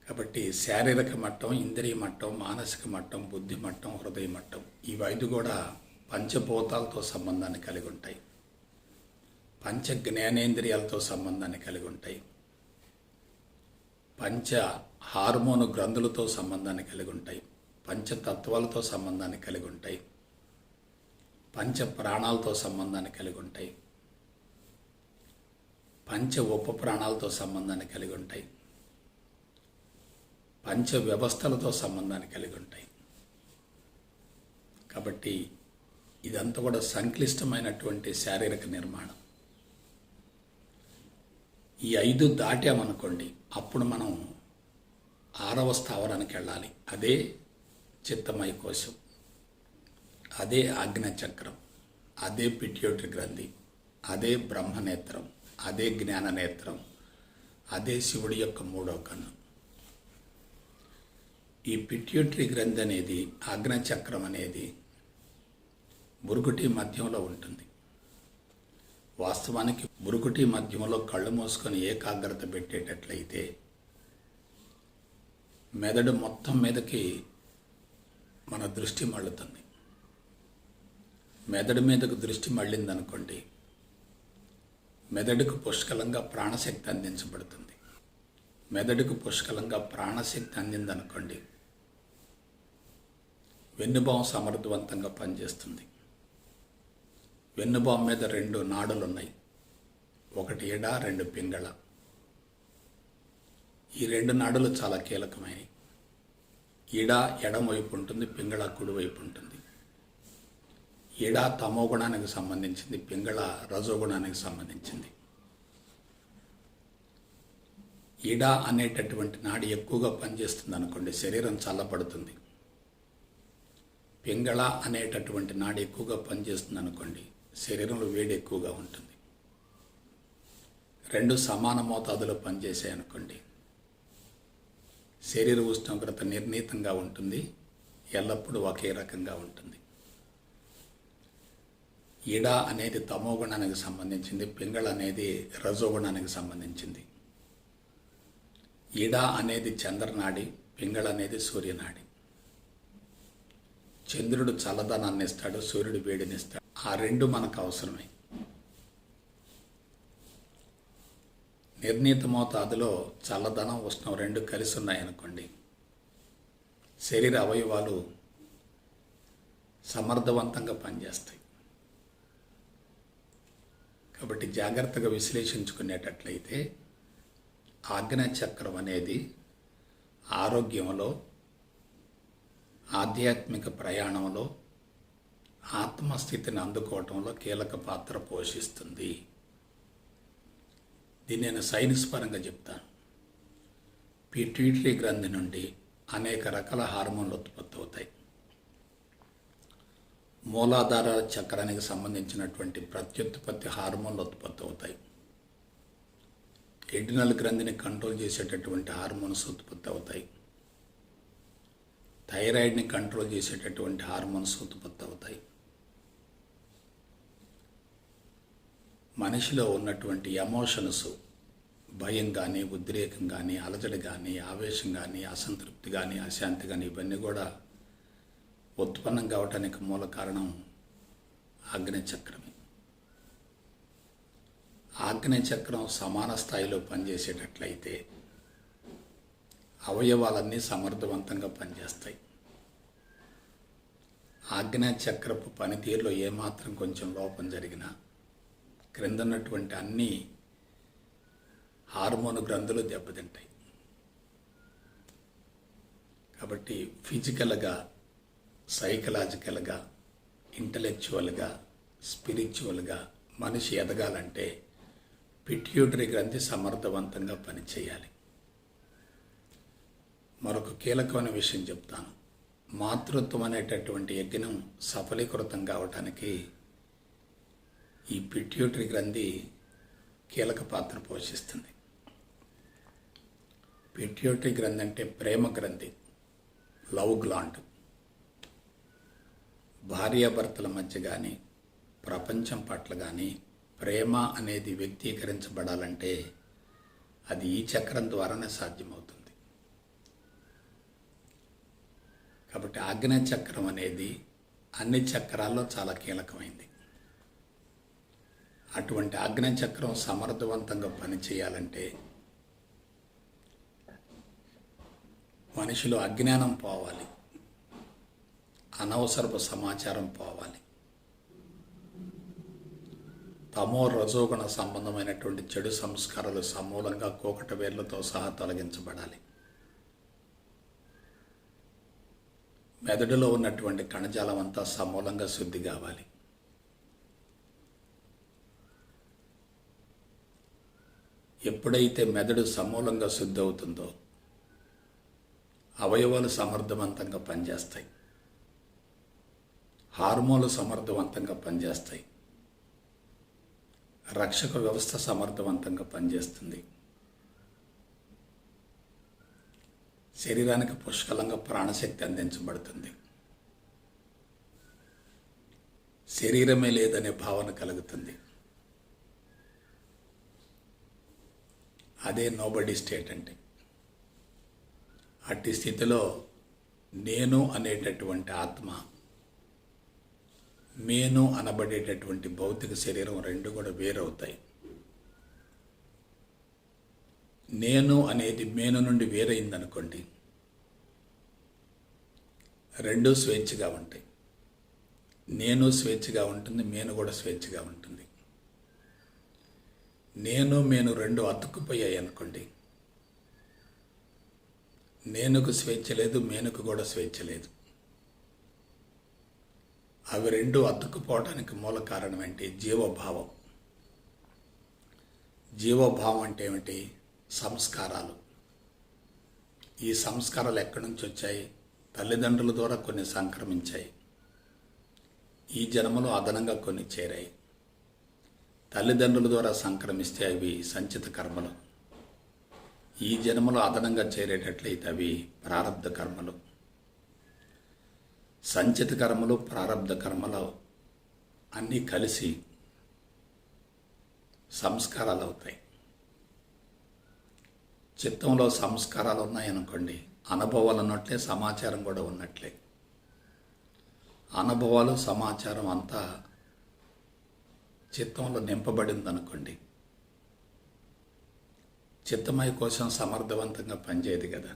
కాబట్టి శారీరక మట్టం, ఇంద్రియ మట్టం, మానసిక మట్టం, బుద్ధి మట్టం, హృదయ మట్టం, ఈ 5 కూడా పంచభూతాలతో సంబంధాన్ని కలిగి ఉంటాయి. పంచ జ్ఞానేంద్రియాలతో సంబంధాన్ని కలిగి ఉంటాయి. పంచ హార్మోను గ్రంథులతో సంబంధాన్ని కలిగి ఉంటాయి. పంచతత్వాలతో సంబంధాన్ని కలిగి ఉంటాయి. పంచ ప్రాణాలతో సంబంధాన్ని కలిగి ఉంటాయి. పంచ ఉప ప్రాణాలతో సంబంధాన్ని కలిగి ఉంటాయి. పంచ వ్యవస్థలతో సంబంధాన్ని కలిగి ఉంటాయి. కాబట్టి ఇదంతా కూడా సంక్లిష్టమైనటువంటి శారీరక నిర్మాణం. ఈ 5 దాటామనుకోండి, అప్పుడు మనం 6వ స్థావరానికి వెళ్ళాలి. అదే చిత్తమయ కోశం, అదే ఆజ్ఞాచక్రం, అదే పిట్యూటరీ గ్రంథి, అదే బ్రహ్మనేత్రం, అదే జ్ఞాననేత్రం, అదే శివుడి యొక్క 3వ కన్ను. ఈ పిట్యూటరీ గ్రంథి అనేది, ఆజ్ఞాచక్రం అనేది బురుకుటి మధ్యంలో ఉంటుంది. వాస్తవానికి బురుకుటి మధ్యంలో కళ్ళు మూసుకొని ఏకాగ్రత పెట్టేటట్లయితే మెదడు మొత్తం మీదకి మన దృష్టి మళ్ళుతుంది. మెదడు మీదకు దృష్టి మళ్ళిందనుకోండి, మెదడుకు పుష్కలంగా ప్రాణశక్తి అందించబడుతుంది. మెదడుకు పుష్కలంగా ప్రాణశక్తి అందిందనుకోండి, వెన్నుబాము సమర్థవంతంగా పనిచేస్తుంది. వెన్నుబాము మీద 2 నాడులు ఉన్నాయి, ఒకటి ఎడ, 2 పింగళ. ఈ 2 నాడులు చాలా కీలకమైనవి. ఎడ ఎడమవైపు ఉంటుంది, పింగళ కుడివైపు ఉంటుంది. ఎడ తమో గుణానికి సంబంధించింది, పింగళ రజోగుణానికి సంబంధించింది. ఎడ అనేటటువంటి నాడి ఎక్కువగా పనిచేస్తుంది అనుకోండి, శరీరం చల్లబడుతుంది. పింగళ అనేటటువంటి నాడి ఎక్కువగా పనిచేస్తుంది అనుకోండి, శరీరంలో వేడి ఎక్కువగా ఉంటుంది. 2 సమాన మోతాదులో పనిచేసాయి అనుకోండి, శరీర ఉష్ణోగ్రత నిర్ణీతంగా ఉంటుంది, ఎల్లప్పుడూ ఒకే రకంగా ఉంటుంది. ఇడ అనేది తమో గుణానికి సంబంధించింది, పింగళ అనేది రజోగుణానికి సంబంధించింది. ఇడ అనేది చంద్రనాడి, పింగళ అనేది సూర్యనాడి. చంద్రుడు చల్లదనాన్ని ఇస్తాడు, సూర్యుడు వేడినిస్తాడు. ఆ 2 మనకు అవసరమే. నిర్ణీత మోతాదులో చల్లదనం, ఉష్ణం 2 కలిసి ఉన్నాయనుకోండి, శరీర అవయవాలు సమర్థవంతంగా పనిచేస్తాయి. కాబట్టి జాగ్రత్తగా విశ్లేషించుకునేటట్లయితే ఆజ్ఞాచక్రం అనేది ఆరోగ్యంలో, ఆధ్యాత్మిక ప్రయాణంలో, ఆత్మస్థితిని అందుకోవటంలో కీలక పాత్ర పోషిస్తుంది. దీన్ని నేను సైన్స్ పరంగా చెప్తాను. పిట్యూటరీ గ్రంథి నుండి అనేక రకాల హార్మోన్లు ఉత్పత్తి అవుతాయి. మూలాధార చక్రానికి సంబంధించినటువంటి ప్రత్యుత్పత్తి హార్మోన్లు ఉత్పత్తి అవుతాయి. ఎడ్రినల్ గ్రంథిని కంట్రోల్ చేసేటటువంటి హార్మోన్స్ ఉత్పత్తి అవుతాయి. థైరాయిడ్ని కంట్రోల్ చేసేటటువంటి హార్మోన్స్ ఉత్పత్తి అవుతాయి. మనిషిలో ఉన్నటువంటి ఎమోషన్స్, భయం కానీ, ఉద్రేకం కానీ, అలజడి కానీ, ఆవేశం కానీ, అసంతృప్తి కానీ, అశాంతి కానీ, ఇవన్నీ కూడా ఉత్పన్నం కావటానికి మూల కారణం ఆగ్నేయచక్రమే. ఆగ్నేయచక్రం సమాన స్థాయిలో పనిచేసేటట్లయితే అవయవాలన్నీ సమర్థవంతంగా పనిచేస్తాయి. ఆగ్నేయచక్రపు పనితీరులో ఏమాత్రం కొంచెం లోపం జరిగినా క్రిందన్నటువంటి అన్ని హార్మోన్ గ్రంథులు దెబ్బతింటాయి. కాబట్టి ఫిజికల్గా, సైకలాజికల్గా, ఇంటలెక్చువల్గా, స్పిరిచువల్గా మనిషి ఎదగాలంటే పిట్యూటరీ గ్రంథి సమర్థవంతంగా పనిచేయాలి. మరొక కీలకమైన విషయం చెప్తాను. మాతృత్వం అనేటటువంటి యజ్ఞం సఫలీకృతం కావటానికి ఈ పిట్యూటరీ గ్రంథి కీలక పాత్ర పోషిస్తుంది. పిట్యూటరీ గ్రంథి అంటే ప్రేమ గ్రంథి, లవ్ గ్లాండ్. భార్యాభర్తల మధ్య కానీ, ప్రపంచం పట్ల కానీ ప్రేమ అనేది వ్యక్తీకరించబడాలంటే అది ఈ చక్రం ద్వారానే సాధ్యమవుతుంది. కాబట్టి ఆగ్నేయ చక్రం అనేది అన్ని చక్రాల్లో చాలా కీలకమైంది. అటువంటి ఆగ్నేయ చక్రం సమర్థవంతంగా పనిచేయాలంటే మనిషిలో అజ్ఞానం పోవాలి, అనవసరపు సమాచారం పోవాలి, తమో రజోగుణ సంబంధమైనటువంటి చెడు సంస్కారాలు సమూలంగా కూకట వేర్లతో సహా తొలగించబడాలి. మెదడులో ఉన్నటువంటి కణజాలం అంతా సమూలంగా శుద్ధి కావాలి. ఎప్పుడైతే మెదడు సమూలంగా శుద్ధి అవుతుందో అవయవాలు సమర్థవంతంగా పనిచేస్తాయి, హార్మోన్లు సమర్థవంతంగా పనిచేస్తాయి, రక్షక వ్యవస్థ సమర్థవంతంగా పనిచేస్తుంది, శరీరానికి పుష్కలంగా ప్రాణశక్తి అందించబడుతుంది, శరీరమే లేదనే భావన కలుగుతుంది. అదే నోబడీ స్టేట్ అంటే. అట్టి స్థితిలో నేను అనేటటువంటి ఆత్మ, మేను అనబడేటటువంటి భౌతిక శరీరం రెండు కూడా వేరవుతాయి. నేను అనేది మేను నుండి వేరైందనుకోండి, రెండూ స్వేచ్ఛగా ఉంటాయి. నేను స్వేచ్ఛగా ఉంటుంది, మేను కూడా స్వేచ్ఛగా ఉంటుంది. నేను మేను రెండు అతుక్కుపోయాయి అనుకోండి, నేనుకు స్వేచ్ఛ లేదు, మేనుకు కూడా స్వేచ్ఛ లేదు. అవి రెండు అతుక్కుపోవడానికి మూల కారణం ఏంటి? జీవభావం. జీవభావం అంటే ఏమిటి? సంస్కారాలు. ఈ సంస్కారాలు ఎక్కడి నుంచి వచ్చాయి? తల్లిదండ్రుల ద్వారా కొన్ని సంక్రమించాయి, ఈ జన్మలో అదనంగా కొన్ని చేరాయి. తల్లిదండ్రుల ద్వారా సంక్రమిస్తే అవి సంచిత కర్మలు, ఈ జన్మలో అదనంగా చేరేటట్లయితే అవి ప్రారబ్ధ కర్మలు. సంచిత కర్మలు, ప్రారబ్ధ కర్మలు అన్నీ కలిసి సంస్కారాలు అవుతాయి. చిత్తంలో సంస్కారాలు ఉన్నాయనుకోండి, అనుభవాలు ఉన్నట్లే సమాచారం కూడా ఉన్నట్లే. అనుభవాలు, సమాచారం అంతా చిత్తంలో నింపబడింది అనుకోండి, చిత్తమయ కోసం సమర్థవంతంగా పనిచేయదు కదా.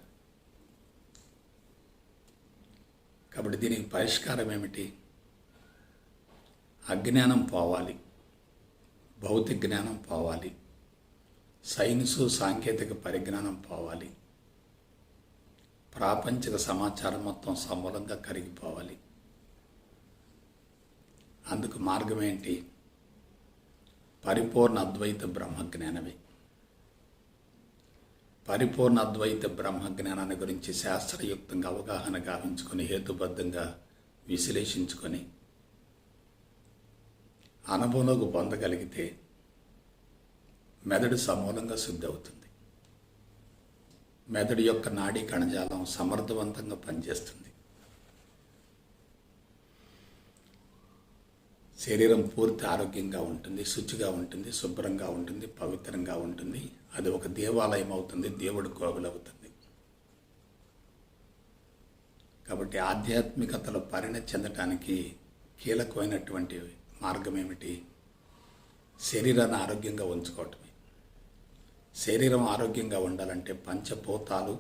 కాబట్టి దీనికి పరిష్కారం ఏమిటి? అజ్ఞానం పోవాలి, భౌతిక జ్ఞానం పోవాలి, సైన్సు సాంకేతిక పరిజ్ఞానం పోవాలి, ప్రాపంచిక సమాచారం మొత్తం సమూలంగా కరిగిపోవాలి. అందుకు మార్గం ఏంటి? పరిపూర్ణ అద్వైత బ్రహ్మజ్ఞానమే. పరిపూర్ణ అద్వైత బ్రహ్మజ్ఞానాన్ని గురించి శాస్త్రయుక్తంగా అవగాహన గావించుకొని, హేతుబద్ధంగా విశ్లేషించుకొని అనుభవంలోకి పొందగలిగితే మెదడు సమూలంగా శుద్ధి అవుతుంది. మెదడు యొక్క నాడీ కణజాలం సమర్థవంతంగా పనిచేస్తుంది. శరీరం పూర్తి ఆరోగ్యంగా ఉంటుంది, శుచిగా ఉంటుంది, శుభ్రంగా ఉంటుంది, పవిత్రంగా ఉంటుంది. అది ఒక దేవాలయం అవుతుంది, దేవుడి కోవిలవుతుంది. కాబట్టి ఆధ్యాత్మికతలో పరిణతి చెందటానికి కీలకమైనటువంటి మార్గం ఏమిటి? శరీరాన్ని ఆరోగ్యంగా ఉంచుకోవటమే. శరీరం ఆరోగ్యంగా ఉండాలంటే పంచభూతాలు,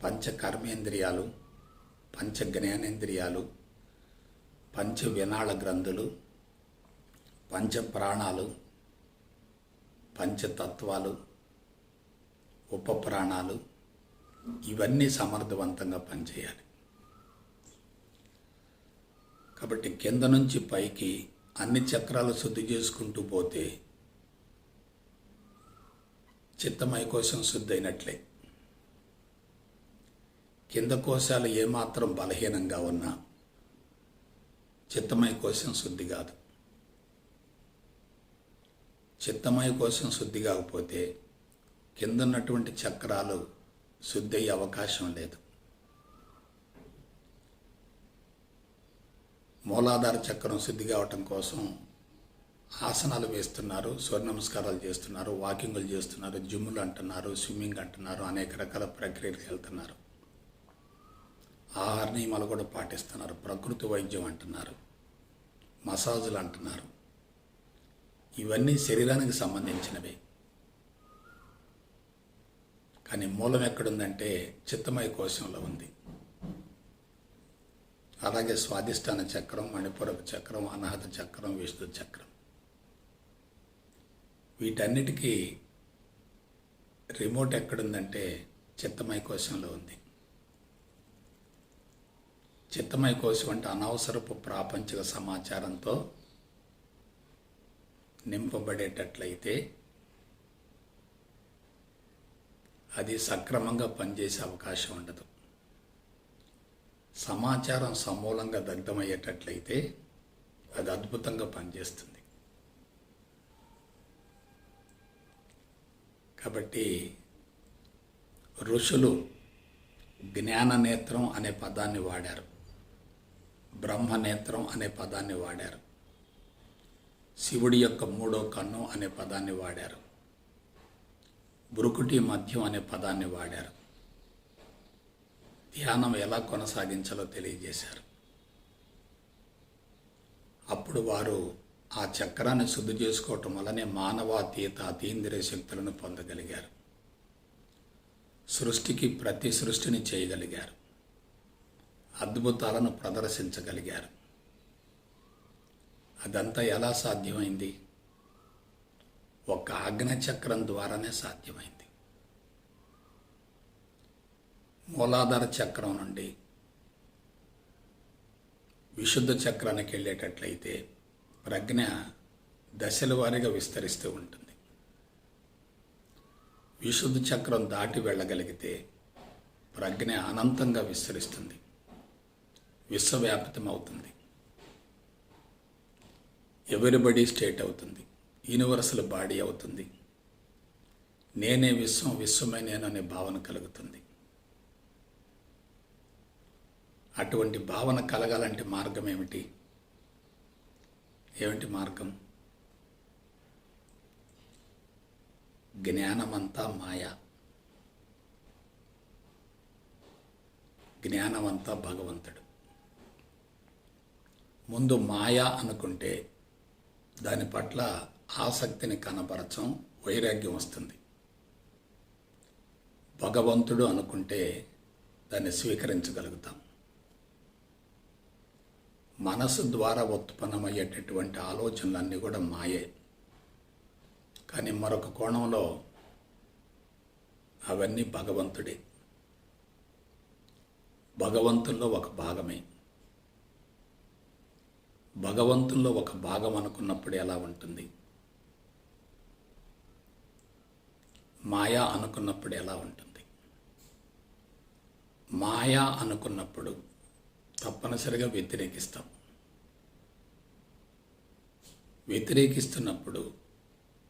పంచ కర్మేంద్రియాలు, పంచ జ్ఞానేంద్రియాలు, పంచ వినాళ గ్రంథులు, పంచ ప్రాణాలు, పంచతత్వాలు, ఉపప్రాణాలు ఇవన్నీ సమర్థవంతంగా పనిచేయాలి. కాబట్టి కింద నుంచి పైకి అన్ని చక్రాలు శుద్ధి చేసుకుంటూ పోతే చిత్తమయ కోశం శుద్ధి అయినట్లే. కింద కోశాలు ఏమాత్రం బలహీనంగా ఉన్నా చిత్తమయ కోశం శుద్ధి కాదు. చిత్తమయ కోశం శుద్ధి కాకపోతే కింద ఉన్నటువంటి చక్రాలు శుద్ధి అయ్యే అవకాశం లేదు. మూలాధార చక్రం శుద్ధి కావటం కోసం ఆసనాలు వేస్తున్నారు, సూర్య నమస్కారాలు చేస్తున్నారు, వాకింగులు చేస్తున్నారు, జిమ్ములు అంటున్నారు, స్విమ్మింగ్ అంటున్నారు, అనేక రకాల ప్రక్రియలకు వెళ్తున్నారు. ఆహార నియమాలు కూడా పాటిస్తున్నారు, ప్రకృతి వైద్యం అంటున్నారు, మసాజులు అంటున్నారు. ఇవన్నీ శరీరానికి సంబంధించినవే. కానీ మూలం ఎక్కడుందంటే చిత్తమయ కోశంలో ఉంది. అలాగే స్వాదిష్టాన చక్రం, మణిపూరక చక్రం, అనాహత చక్రం, విశుద్ధ చక్రం వీటన్నిటికీ రిమోట్ ఎక్కడుందంటే చిత్తమయ కోశంలో ఉంది. చిత్తమయ కోశం అంటే అనవసరపు ప్రాపంచిక సమాచారంతో నింపబడేటట్లయితే అది సక్రమంగా పనిచేసే అవకాశం ఉండదు. సమాచారం సమూలంగా దగ్ధమయ్యేటట్లయితే అది అద్భుతంగా పనిచేస్తుంది. కాబట్టి ఋషులు జ్ఞాననేత్రం అనే పదాన్ని వాడారు, బ్రహ్మనేత్రం అనే పదాన్ని వాడారు, శివుడి యొక్క మూడో కన్ను అనే పదాన్ని వాడారు, బురుకుటి మధ్యం అనే పదాన్ని వాడారు. ధ్యానం ఎలా కొనసాగించాలో తెలియజేశారు. అప్పుడు వారు ఆ చక్రాన్ని శుద్ధి చేసుకోవటం వల్లనే మానవాతీత అతీంద్రియ శక్తులను పొందగలిగారు. సృష్టికి ప్రతి సృష్టిని చేయగలిగారు, అద్భుతాలను ప్రదర్శించగలిగారు. అదంతా ఎలా సాధ్యమైంది? ఒక ఆజ్ఞాచక్రం ద్వారానే సాధ్యమైంది. మూలాధార చక్రం నుండి విశుద్ధ చక్రానికి వెళ్ళేటట్లయితే ప్రజ్ఞ దశల వారీగా విస్తరిస్తూ ఉంటుంది. విశుద్ధ చక్రం దాటి వెళ్ళగలిగితే ప్రజ్ఞ అనంతంగా విస్తరిస్తుంది, విశ్వవ్యాపితం అవుతుంది, ఎవరిబడి స్టేట్ అవుతుంది, యూనివర్సల్ బాడీ అవుతుంది. నేనే విశ్వం, విశ్వమే నేను అనే భావన కలుగుతుంది. అటువంటి భావన కలగాలంటే మార్గం ఏమిటి? ఏమిటి మార్గం? జ్ఞానమంతా మాయ, జ్ఞానమంతా భగవంతుడు. ముందు మాయ అనుకుంటే దాని పట్ల ఆసక్తిని కనపరచం, వైరాగ్యం వస్తుంది. భగవంతుడు అనుకుంటే దాన్ని స్వీకరించగలుగుతాం. మనసు ద్వారా ఉత్పన్నమయ్యేటటువంటి ఆలోచనలన్నీ కూడా మాయే. కానీ మరొక కోణంలో అవన్నీ భగవంతుడే, భగవంతుల్లో ఒక భాగమే. భగవంతుల్లో ఒక భాగం అనుకున్నప్పుడు ఎలా ఉంటుంది? మాయా అనుకున్నప్పుడు ఎలా ఉంటుంది? మాయా అనుకున్నప్పుడు తప్పనిసరిగా వ్యతిరేకిస్తాం. వ్యతిరేకిస్తున్నప్పుడు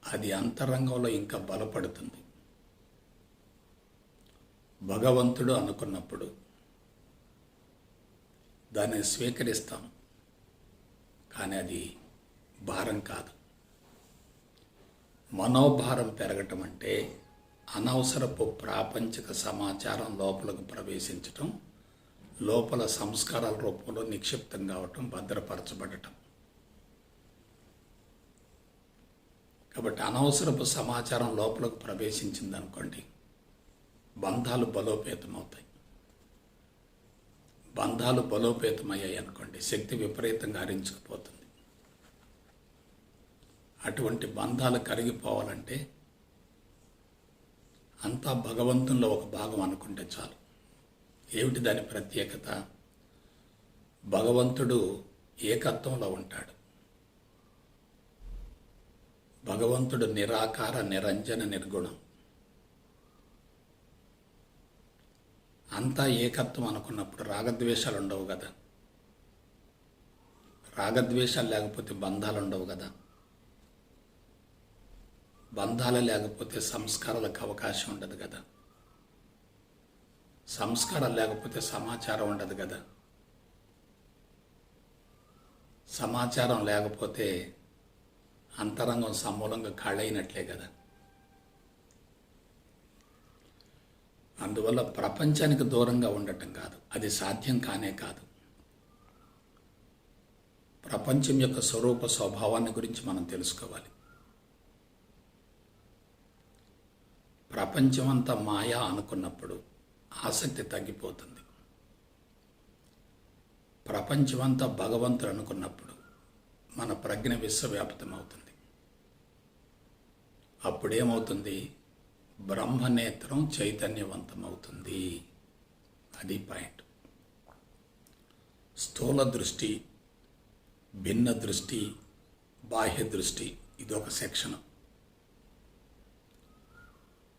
అది అంతరంగంలో ఇంకా బలపడుతుంది. భగవంతుడు అనుకున్నప్పుడు దాన్ని స్వీకరిస్తాం, కానీ అది భారం కాదు. మనోభారం పెరగటం అంటే అనవసరపు ప్రాపంచిక సమాచారం లోపలకు ప్రవేశించటం, లోపల సంస్కారాల రూపంలో నిక్షిప్తం కావటం, భద్రపరచబడటం. కాబట్టి అనవసరపు సమాచారం లోపలకు ప్రవేశించిందనుకోండి, బంధాలు బలోపేతమవుతాయి. బంధాలు బలోపేతమయ్యాయి అనుకోండి, శక్తి విపరీతంగా హరించుకుపోతుంది. అటువంటి బంధాలు కరిగిపోవాలంటే అంతా భగవంతునిలో ఒక భాగం అనుకుంటే చాలు. ఏమిటి దాని ప్రత్యేకత? భగవంతుడు ఏకత్వంలో ఉంటాడు. భగవంతుడు నిరాకార, నిరంజన, నిర్గుణం. అంతా ఏకత్వం అనుకున్నప్పుడు రాగద్వేషాలు ఉండవు కదా. రాగద్వేషాలు లేకపోతే బంధాలు ఉండవు కదా. బంధాలు లేకపోతే సంస్కారాలకు అవకాశం ఉండదు కదా. సంస్కారాలు లేకపోతే సమాచారం ఉండదు కదా. సమాచారం లేకపోతే అంతరంగం సమూలంగా ఖాళైనట్లే కదా. అందువల్ల ప్రపంచానికి దూరంగా ఉండటం కాదు, అది సాధ్యం కానే కాదు. ప్రపంచం యొక్క స్వరూప స్వభావాన్ని గురించి మనం తెలుసుకోవాలి. ప్రపంచమంతా మాయా అనుకున్నప్పుడు ఆసక్తి తగ్గిపోతుంది. ప్రపంచమంతా భగవంతుడు అనుకున్నప్పుడు మన ప్రజ్ఞ విశ్వవ్యాప్తమవుతుంది. అప్పుడేమవుతుంది? బ్రహ్మనేత్రం చైతన్యవంతమవుతుంది. అది పాయింట్. స్థూల దృష్టి, భిన్న దృష్టి, బాహ్య దృష్టి, ఇదొక సెక్షన్.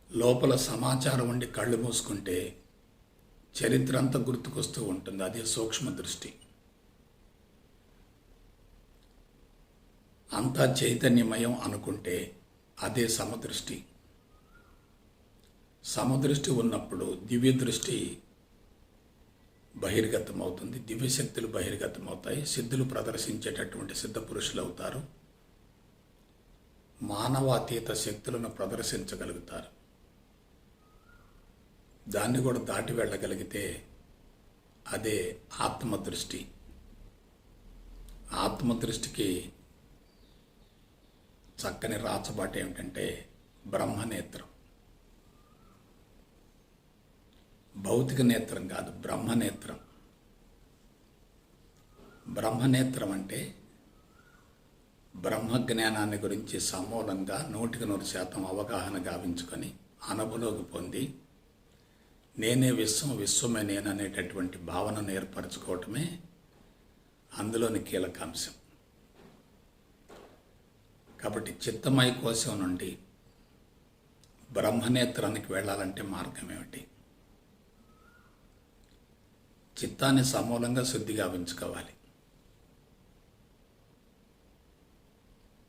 లోపల సమాచారం ఉండి కళ్ళు మూసుకుంటే చరిత్ర అంతా గుర్తుకొస్తూ ఉంటుంది. అదే సూక్ష్మ దృష్టి. అంతా చైతన్యమయం అనుకుంటే అదే సమదృష్టి. సమదృష్టి ఉన్నప్పుడు దివ్య దృష్టి బహిర్గతమవుతుంది. దివ్యశక్తులు బహిర్గతమవుతాయి. సిద్ధులు ప్రదర్శించేటటువంటి సిద్ధ పురుషులు అవుతారు. మానవాతీత శక్తులను ప్రదర్శించగలుగుతారు. దాన్ని కూడా దాటి వెళ్ళగలిగితే అదే ఆత్మదృష్టి. ఆత్మదృష్టికి చక్కని రాచబాట ఏమిటంటే బ్రహ్మనేత్రం. భౌతిక నేత్రం కాదు, బ్రహ్మనేత్రం. బ్రహ్మనేత్రం అంటే బ్రహ్మజ్ఞానాన్ని గురించి సమూలంగా 100% అవగాహన గావించుకొని అనుభవంలోకి పొంది నేనే విశ్వం, విశ్వమే నేననేటటువంటి భావనను ఏర్పరచుకోవటమే అందులోని కీలక అంశం. కాబట్టి చిత్తమయ కోశం నుండి బ్రహ్మనేత్రానికి వెళ్ళాలంటే మార్గం ఏమిటి? చిత్తాన్ని సమూలంగా శుద్ధి గావించుకోవాలి.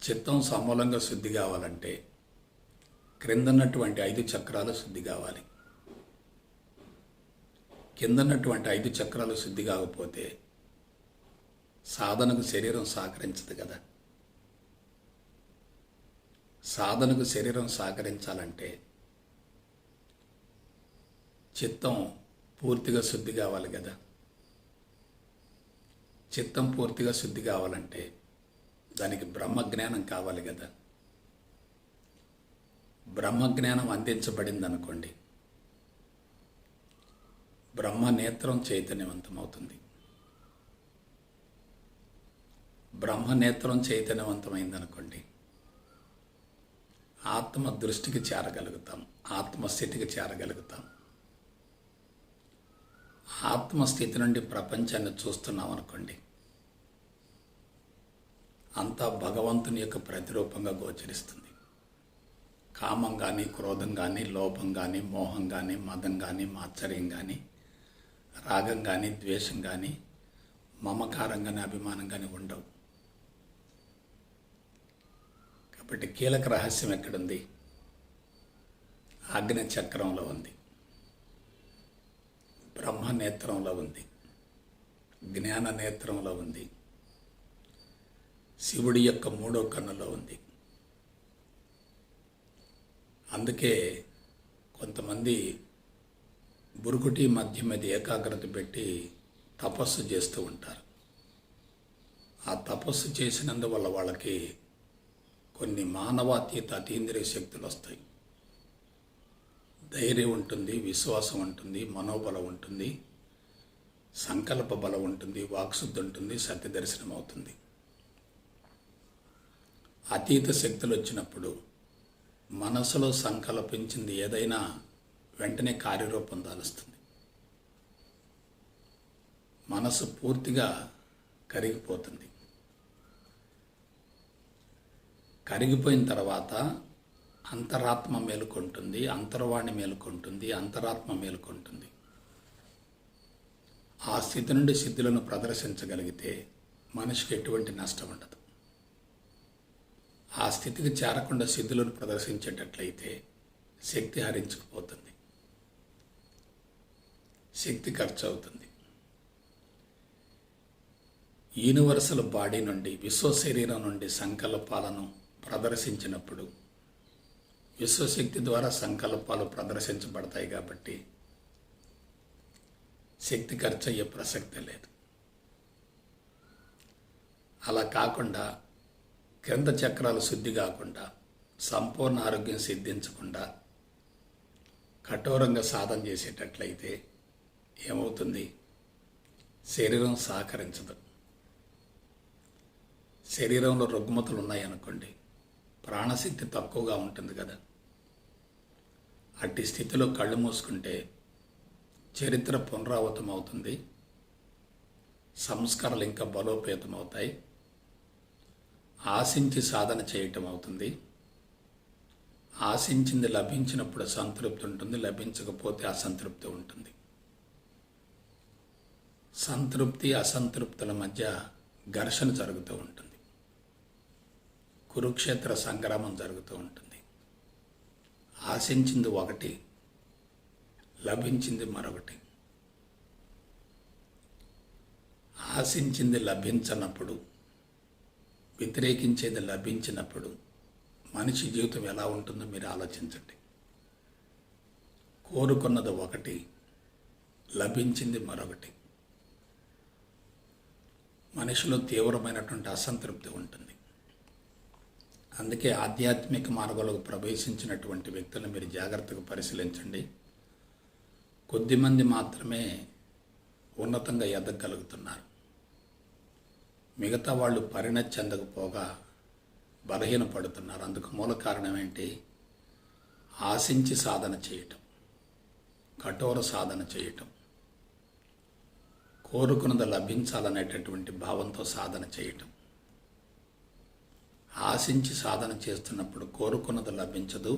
చిత్తం సమూలంగా శుద్ధి కావాలంటే క్రిందన్నటువంటి 5 చక్రాలు శుద్ధి కావాలి. కిందన్నటువంటి 5 చక్రాలు శుద్ధి కాకపోతే సాధనకు శరీరం సహకరించదు కదా. సాధనకు శరీరం సహకరించాలంటే చిత్తం పూర్తిగా శుద్ధి కావాలి కదా. చిత్తం పూర్తిగా శుద్ధి కావాలంటే దానికి బ్రహ్మజ్ఞానం కావాలి కదా. బ్రహ్మజ్ఞానం అందించబడింది అనుకోండి, బ్రహ్మనేత్రం చైతన్యవంతమవుతుంది. బ్రహ్మనేత్రం చైతన్యవంతమైందనుకోండి, ఆత్మ దృష్టికి చేరగలుగుతాం, ఆత్మస్థితికి చేరగలుగుతాం. ఆత్మస్థితి నుండి ప్రపంచాన్ని చూస్తున్నాం అనుకోండి, అంతా భగవంతుని యొక్క ప్రతిరూపంగా గోచరిస్తుంది. కామం కానీ, క్రోధం కానీ, లోభం కానీ, మోహం కానీ, మదం కానీ, మాత్సర్యం కానీ, రాగం కానీ, ద్వేషం కానీ, మమకారం కానీ, అభిమానం కానీ ఉండవు. కాబట్టి కీలక రహస్యం ఎక్కడుంది? ఆజ్ఞ చక్రంలో ఉంది, బ్రహ్మ నేత్రంలో ఉంది, జ్ఞాన నేత్రంలో ఉంది, శివుడి యొక్క 3వ కన్నులో ఉంది. అందుకే కొంతమంది బురుకుటి మధ్య మీద ఏకాగ్రత పెట్టి తపస్సు చేస్తూ ఉంటారు. ఆ తపస్సు చేసినందువల్ల వాళ్ళకి కొన్ని మానవాతీత అతీంద్రియ శక్తులు వస్తాయి. ధైర్యం ఉంటుంది, విశ్వాసం ఉంటుంది, మనోబలం ఉంటుంది, సంకల్ప బలం ఉంటుంది, వాక్శుద్ధి ఉంటుంది, సత్య దర్శనం అవుతుంది. అతీత శక్తులు వచ్చినప్పుడు మనసులో సంకల్పించింది ఏదైనా వెంటనే కార్యరూపం దాలుస్తుంది. మనసు పూర్తిగా కరిగిపోతుంది. కరిగిపోయిన తర్వాత అంతరాత్మ మేలుకొంటుంది, అంతర్వాణి మేలుకొంటుంది, అంతరాత్మ మేలుకొంటుంది. ఆ స్థితి నుండి సిద్ధులను ప్రదర్శించగలిగితే మనిషికి ఎటువంటి నష్టం ఉండదు. ఆ స్థితికి చేరకుండా సిద్ధులను ప్రదర్శించేటట్లయితే శక్తి హరించుకుపోతుంది, శక్తి ఖర్చు అవుతుంది. యూనివర్సల్ బాడీ నుండి, విశ్వ శరీరం నుండి సంకల్పాలను ప్రదర్శించినప్పుడు విశ్వశక్తి ద్వారా సంకల్పాలు ప్రదర్శించబడతాయి. కాబట్టి శక్తి ఖర్చు అయ్యే ప్రసక్తే లేదు. అలా కాకుండా క్రింద చక్రాలు శుద్ధి కాకుండా, సంపూర్ణ ఆరోగ్యం సిద్ధించకుండా కఠోరంగా సాధన చేసేటట్లయితే ఏమవుతుంది? శరీరం సహకరించదు. శరీరంలో రుగ్మతలు ఉన్నాయనుకోండి, ప్రాణశక్తి తక్కువగా ఉంటుంది కదా. అట్టి స్థితిలో కళ్ళు మూసుకుంటే చరిత్ర పునరావృతం అవుతుంది, సంస్కారాలు ఇంకా బలోపేతం అవుతాయి, ఆశించి సాధన చేయటం అవుతుంది. ఆశించింది లభించినప్పుడు సంతృప్తి ఉంటుంది, లభించకపోతే అసంతృప్తి ఉంటుంది. సంతృప్తి అసంతృప్తుల మధ్య ఘర్షణ జరుగుతూ ఉంటుంది, కురుక్షేత్ర సంగ్రామం జరుగుతూ ఉంటుంది. ఆశించింది ఒకటి, లభించింది మరొకటి. ఆశించింది లభించనప్పుడు, వ్యతిరేకించేది లభించినప్పుడు మనిషి జీవితం ఎలా ఉంటుందో మీరు ఆలోచించండి. కోరుకున్నది ఒకటి, లభించింది మరొకటి. మనిషిలో తీవ్రమైనటువంటి అసంతృప్తి ఉంటుంది. అందుకే ఆధ్యాత్మిక మార్గంలోకి ప్రవేశించినటువంటి వ్యక్తులను మీరు జాగ్రత్తగా పరిశీలించండి. కొద్దిమంది మాత్రమే ఉన్నతంగా ఎదగలుగుతున్నారు. మిగతా వాళ్ళు పరిణతి చెందకపోగా బలహీనపడుతున్నారు. అందుకు మూల కారణం ఏంటి? ఆశించి సాధన చేయటం, కఠోర సాధన చేయటం, కోరుకున్నది లభించాలనేటటువంటి భావంతో సాధన చేయటం. ఆశించి సాధన చేస్తున్నప్పుడు కోరుకున్నది లభించదు,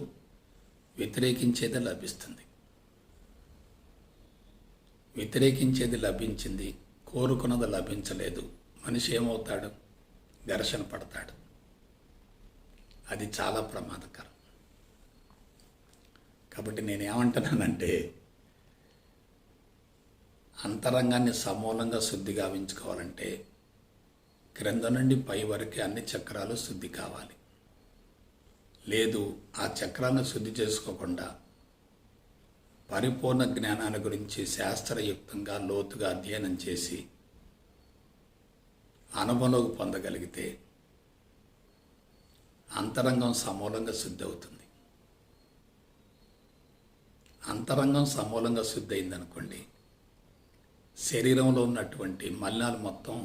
వ్యతిరేకించేది లభిస్తుంది. వ్యతిరేకించేది లభించింది, కోరుకున్నది లభించలేదు, మనిషి ఏమవుతాడు? ఘర్షణ పడతాడు. అది చాలా ప్రమాదకరం. కాబట్టి నేనేమంటున్నానంటే, అంతరంగాన్ని సమూలంగా శుద్ధి గావించుకోవాలంటే క్రింద నుండి పై వరకే అన్ని చక్రాలు శుద్ధి కావాలి. లేదు, ఆ చక్రాలను శుద్ధి చేసుకోకుండా పరిపూర్ణ జ్ఞానాన్ని గురించి శాస్త్రయుక్తంగా లోతుగా అధ్యయనం చేసి అనుభవంలోకి పొందగలిగితే అంతరంగం సమూలంగా శుద్ధి అవుతుంది. అంతరంగం సమూలంగా శుద్ధి అయిందనుకోండి, శరీరంలో ఉన్నటువంటి మలినాలు మొత్తం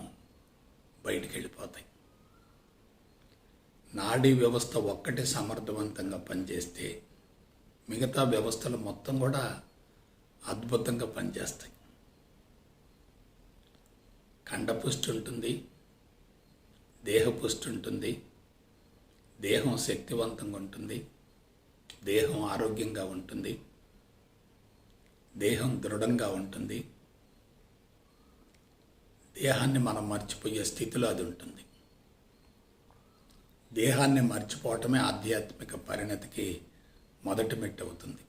బయటికి వెళ్ళిపోతాయి. నాడీ వ్యవస్థ ఒక్కటి సమర్థవంతంగా పనిచేస్తే మిగతా వ్యవస్థలు మొత్తం కూడా అద్భుతంగా పనిచేస్తాయి. కండపుష్టి ఉంటుంది, దేహపుష్టి ఉంటుంది, దేహం శక్తివంతంగా ఉంటుంది, దేహం ఆరోగ్యంగా ఉంటుంది, దేహం దృఢంగా ఉంటుంది, దేహాన్ని మనం మర్చిపోయే స్థితిలో అది ఉంటుంది. దేహాన్ని మర్చిపోవటమే ఆధ్యాత్మిక పరిణతికి మొదటి మెట్టు అవుతుంది.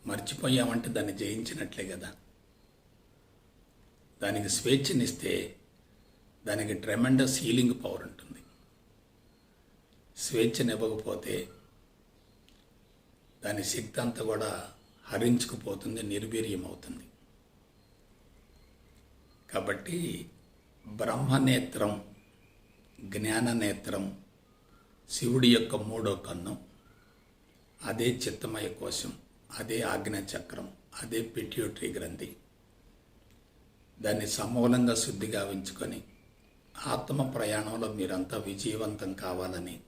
మర్చిపోయామంటే దాన్ని జయించినట్లే కదా. దానికి స్వేచ్ఛనిస్తే దానికి ట్రెమెండస్ హీలింగ్ పవర్ ఉంటుంది. స్వేచ్ఛనివ్వకపోతే దాని శక్తి అంతా కూడా హరించుకుపోతుంది, నిర్వీర్యం అవుతుంది. కాబట్టి బ్రహ్మనేత్రం, జ్ఞాననేత్రం, శివుడి యొక్క మూడో కన్ను, అదే చిత్తమయ కోశం, అదే ఆజ్ఞాచక్రం, అదే పిట్యూటరీ గ్రంథి. దాన్ని సమూలంగా శుద్ధిగా ఉంచుకొని ఆత్మ ప్రయాణంలో మీరంతా విజయవంతం కావాలని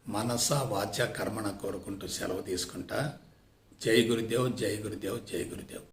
మనస వాచ కర్మణ కోరుకుంటూ సెలవు తీసుకుంటా. జై గురుదేవ్, జై గురుదేవ్, జై గురుదేవ్.